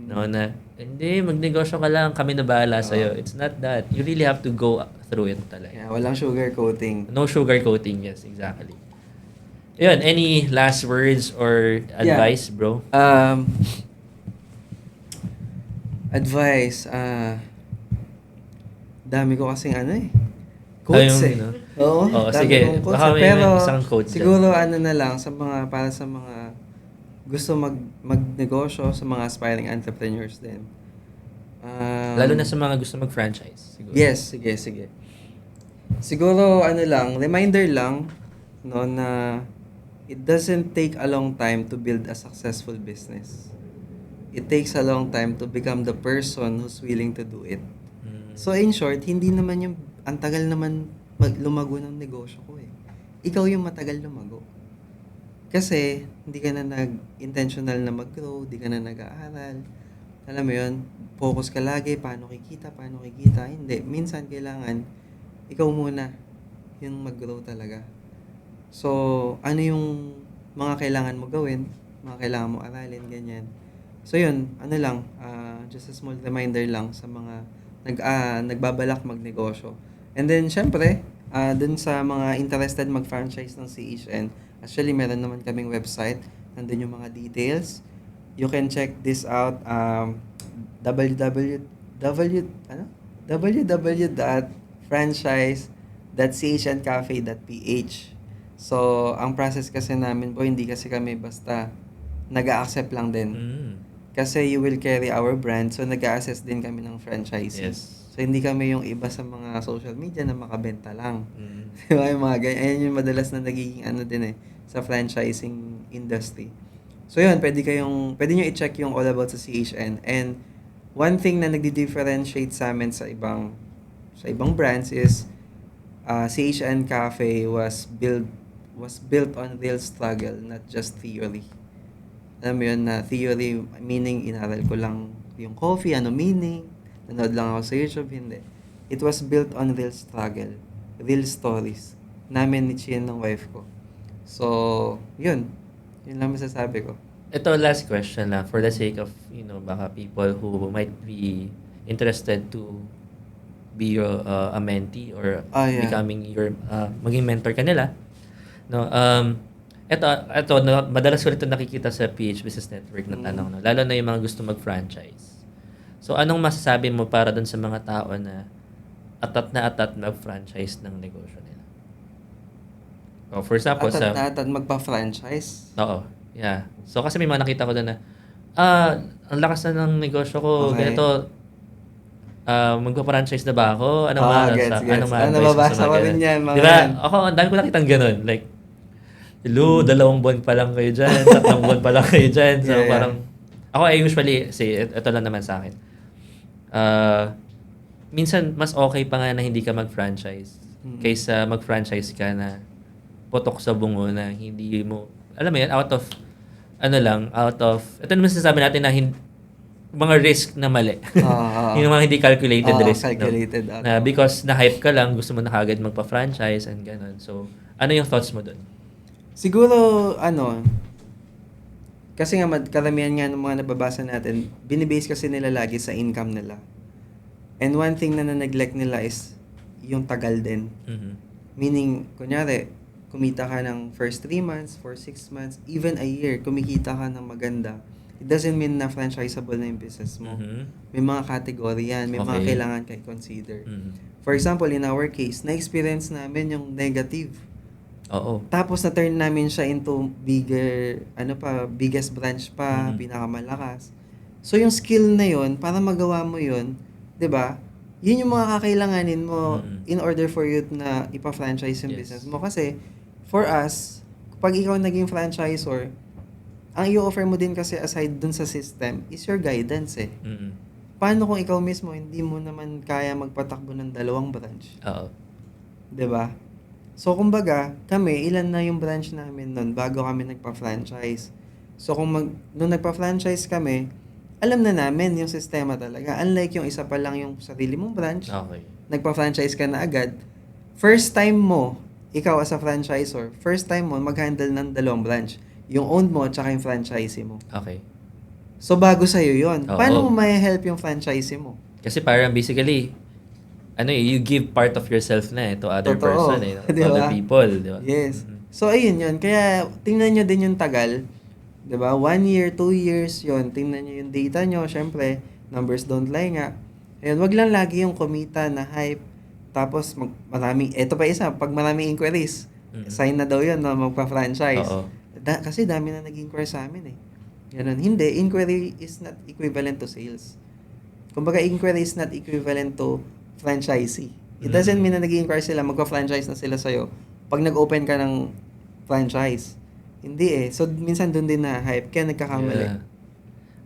No, na hindi, magnegosyo ka lang, kami na bahala sa'yo. It's not that. You really have to go through it talaga. Yeah, walang sugar coating. No sugar coating, yes, exactly. Yun, any last words or advice, bro? Advice, dami ko kasing quotes Ayun, no? Oo, Oo, dami sige. kong quotes Baka may Pero isang quote dyan. siguro na lang para sa mga gusto magnegosyo, sa mga aspiring entrepreneurs din. Lalo na sa mga gusto mag-franchise. Siguro. Yes, sige. Siguro reminder lang na it doesn't take a long time to build a successful business. It takes a long time to become the person who's willing to do it. So in short, hindi naman ang tagal naman lumago ng negosyo ko eh. Ikaw yung matagal lumago. Kasi hindi ka na intentional na mag-grow, hindi ka na nag-aaral. Alam mo yun, focus ka lagi, paano kikita. Hindi, minsan kailangan ikaw muna yung mag-grow talaga. So, ano yung mga kailangan mo gawin, mga kailangan mo aralin, ganyan. So yun, just a small reminder lang sa mga nagbabalak magnegosyo. And then, syempre, dun sa mga interested mag-franchise ng CHN, actually, meron naman kaming website. Nandun yung mga details. You can check this out. www.franchise.chnccafe.ph. So, ang process kasi namin po, hindi kasi kami basta nag-a-accept lang din. Kasi you will carry our brand, so nag-a-assess din kami ng franchisee. Yes. So, hindi kami yung iba sa mga social media na makabenta lang. Diba, yung mga ganyan. Ayan yung madalas na nagiging sa franchising industry. So yun, pwede nyo i-check yung All About sa CHN. And one thing na nagdi-differentiate sa amin sa ibang brands is CHN Cafe was built on real struggle, not just theory. Alam mo yun, na theory meaning inaral ko lang yung coffee, meaning, nanood lang ako sa YouTube, hindi. It was built on real struggle, real stories namin ni Chien ng wife ko. So, yun lang masasabi ko. Ito, last question lang for the sake of, baka people who might be interested to be a mentee or becoming your, maging mentor ka nila. No, ito, madalas ko ito nakikita sa PH Business Network na tanong, lalo na yung mga gusto mag-franchise. So, anong masasabi mo para dun sa mga tao na atat mag-franchise ng negosyo nila? Oh, for example, Atat magpa-franchise? Oo. Yeah. So, kasi may mga nakita ko doon na, ang lakas na ng negosyo ko, ganito, magpa-franchise na ba ako? Anong nababasa ko rin yan, mga diba? yan. Ako, ang dami ko nakitang ganun. Like, 2 buwan pa lang kayo dyan, 3 buwan pa lang kayo dyan. So, parang, ako usually, ito lang naman sa akin. Minsan, mas okay pa nga na hindi ka mag-franchise kaysa mag-franchise ka na putok sa bungo na hindi mo, alam mo yan, out of ano lang, out of, ito naman sinasabi natin na mga risk na mali. Yung mga hindi calculated risk. Calculated. No? Na because na-hype ka lang, gusto mo na kagad magpa-franchise and gano'n. So, ano yung thoughts mo doon? Siguro, kasi nga karamihan nga ng mga nababasa natin, binibase kasi nila lagi sa income nila. And one thing na na-neglect nila is yung tagal din. Mhm. Meaning, kunyari, kumita ka ng first 3 months, for 6 months, even a year, kumikita ka ng maganda. It doesn't mean na franchisable na yung business mo. Mhm. May mga category yan, may mga Okay. kailangan ka i-consider. Mhm. For example, in our case, na-experience namin yung negative. Oo. Tapos na-turn namin siya into biggest branch pa, Mhm. pinakamalakas. So yung skill na yun, para magawa mo yun, 'di ba? Yun yung mga kakailanganin mo Mhm. in order for you na ipa-franchise yung Yes. business mo. Kasi for us, pag ikaw naging franchisor, ang i-offer mo din kasi aside dun sa system is your guidance eh. Mhm. Paano kung ikaw mismo hindi mo naman kaya magpatakbo ng 2 branch? Oo. 'Di ba? So, kumbaga, kami, ilan na yung branch namin nun bago kami nagpa-franchise. So, nung nagpa-franchise kami, alam na namin yung sistema talaga. Unlike yung isa pa lang yung sarili mong branch, Okay. nagpa-franchise ka na agad. First time mo, ikaw as a franchisor, first time mo mag-handle ng 2 branch. Yung owned mo, tsaka yung franchisee mo. Okay. So, bago sa'yo yun. Oo. Paano mo may help yung franchisee mo? Kasi parang basically, you give part of yourself na to other Totoo. person to Di other ba? people, di ba? Yes. Mhm. So, ayun yun. Kaya, tingnan nyo din yung tagal. 'Di ba? 1 year, 2 years, yun. Tingnan nyo yung data nyo. Siyempre, numbers don't lie nga. Ayun, wag lang lagi yung kumita na hype. Tapos, eto pa isa, pag maraming inquiries, Mhm. sign na daw yun na magpa-franchise. Oo. Kasi dami na nag-inquire sa amin eh. Ganun. Hindi, inquiry is not equivalent to sales. Kumbaga, inquiry is not equivalent to franchisee. It doesn't mean na nag-inquire sila, magpa-franchise na sila sa'yo pag nag-open ka ng franchise. Hindi eh. So, minsan doon din na hype, kaya nagkakamali.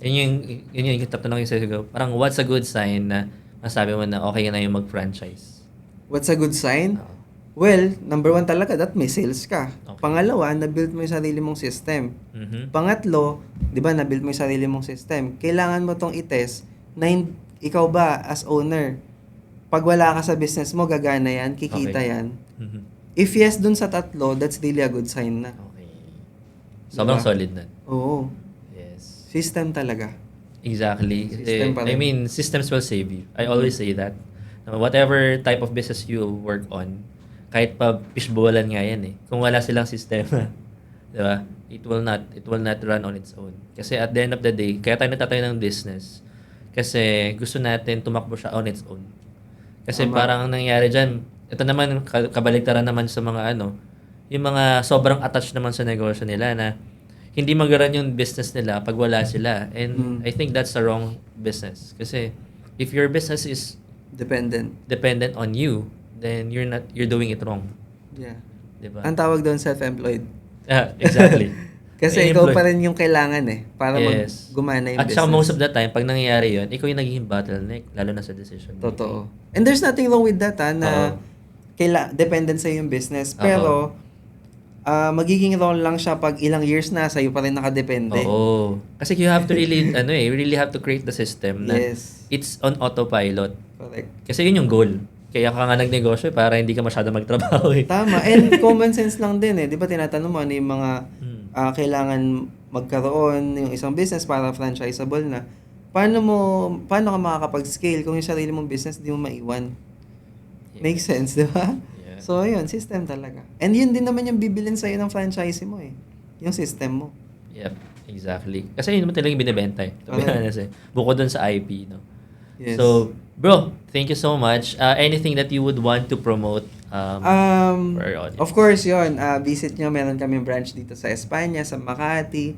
Yeah. Yun yung tatanungin sa'yo. Parang what's a good sign na masabi mo na okay na yung mag-franchise? What's a good sign? Oo. Well, number 1 talaga, that may sales ka. Okay. Pangalawa, na-build mo yung sarili mong system. Mhm. Pangatlo, di ba, na-build mo yung sarili mong system. Kailangan mo tong i-test na ikaw ba as owner, pag wala ka sa business mo, gagana yan, kikita Okay. yan. Mhm. If yes dun sa tatlo, that's really a good sign na. Okay. Sobrang Diba? solid na. Oo. Yes. System talaga. Exactly. System pa rin. Systems will save you. I always say that. Whatever type of business you work on, kahit pa fishbowlan nga yan eh. Kung wala silang sistema, di ba? It will not run on its own. Kasi at the end of the day, kaya tayo nagtatayo ng business. Kasi gusto natin tumakbo siya on its own. Kasi Tama. parang ang nangyari dyan, ito naman, kabaligtaran naman sa mga yung mga sobrang attached naman sa negosyo nila na hindi mag-run yung business nila pag wala sila. And I think that's the wrong business. Kasi if your business is Dependent. dependent on you, then you're doing it wrong. Yeah. 'Di ba? Ang tawag doon self-employed. Exactly. Kasi May ikaw employ- pa rin yung kailangan eh para Yes. gumana yung At business. saka most of the time, pag nangyayari yun, ikaw yung nagiging bottleneck, lalo na sa decision making. Totoo. And there's nothing wrong with that na dependent sa yung business. Pero, magiging wrong lang siya pag ilang years na sa'yo pa rin nakadepende. Oo. Kasi you have to really, you really have to create the system na Yes. it's on autopilot. Correct. Kasi yun yung goal. Kaya ka nga nagnegosyo para hindi ka masyado magtrabaho eh. Tama. And common sense lang din eh. Di ba tinatanong mo ano yung mga Hmm. kailangan magkaroon yung isang business para franchisable na. Paano ka makakapag-scale kung yung sarili mong business di mo maiwan? Makes sense, di ba? Yeah. So, yun, system talaga. And yun din naman yung bibilin sa'yo ng franchisee mo eh. Yung system mo. Yep, exactly. Kasi yun naman talagang binibenta eh. To be Okay. honest eh. Bukod dun sa IP, no? Yes. So, bro, thank you so much. Anything that you would want to promote for our audience? Of course, yun. Visit nyo, meron kami branch dito sa Espanya, sa Makati.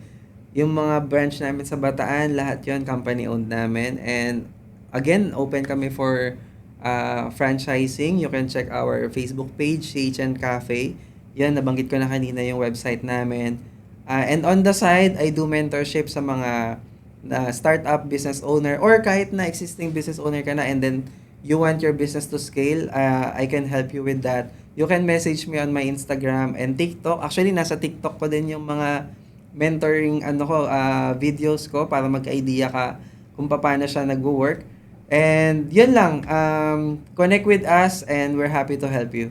Yung mga branch namin sa Bataan, lahat yun, company-owned namin. And again, open kami for franchising. You can check our Facebook page, CHN Cafe. Yan, nabanggit ko na kanina yung website namin. And on the side, I do mentorship sa mga startup business owner or kahit na existing business owner ka na and then you want your business to scale, I can help you with that. You can message me on my Instagram and TikTok. Actually, nasa TikTok ko din yung mga mentoring videos ko para magka-idea ka kung paano siya nagwo-work. And yun lang, connect with us and we're happy to help you.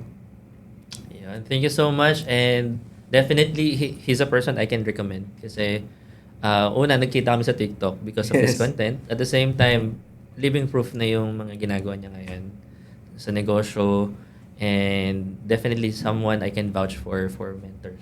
Yun. Thank you so much, and definitely he's a person I can recommend kasi una nagkita kami sa TikTok because of his Yes. content. At the same time, living proof na yung mga ginagawa niya ngayon sa negosyo, and definitely someone I can vouch for mentor.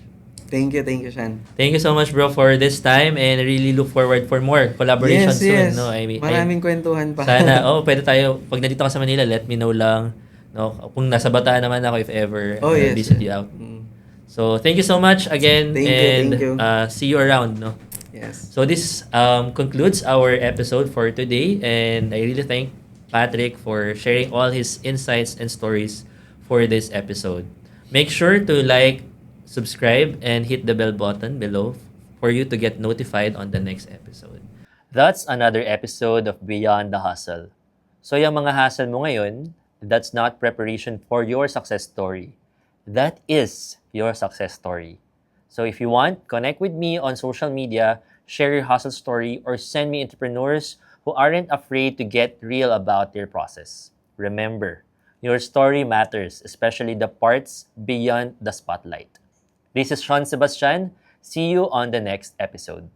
Thank you, Shan. Thank you so much, bro, for this time, and really look forward for more collaboration soon. No, Maraming kwentuhan pa. sana, pwede tayo, pag nandito ka sa Manila, let me know lang. No, kung nasa Bataan naman ako, if ever, Oh, yes. visit you out. Mm. So, thank you so much again, Thank you, and thank you. see you around. No. Yes. So this concludes our episode for today, and I really thank Patrick for sharing all his insights and stories for this episode. Make sure to like, subscribe, and hit the bell button below for you to get notified on the next episode. That's another episode of Beyond the Hustle. So yung mga hustle mo ngayon, that's not preparation for your success story. That is your success story. So if you want, connect with me on social media, share your hustle story, or send me entrepreneurs who aren't afraid to get real about their process. Remember, your story matters, especially the parts beyond the spotlight. This is Sean Sebastian. See you on the next episode.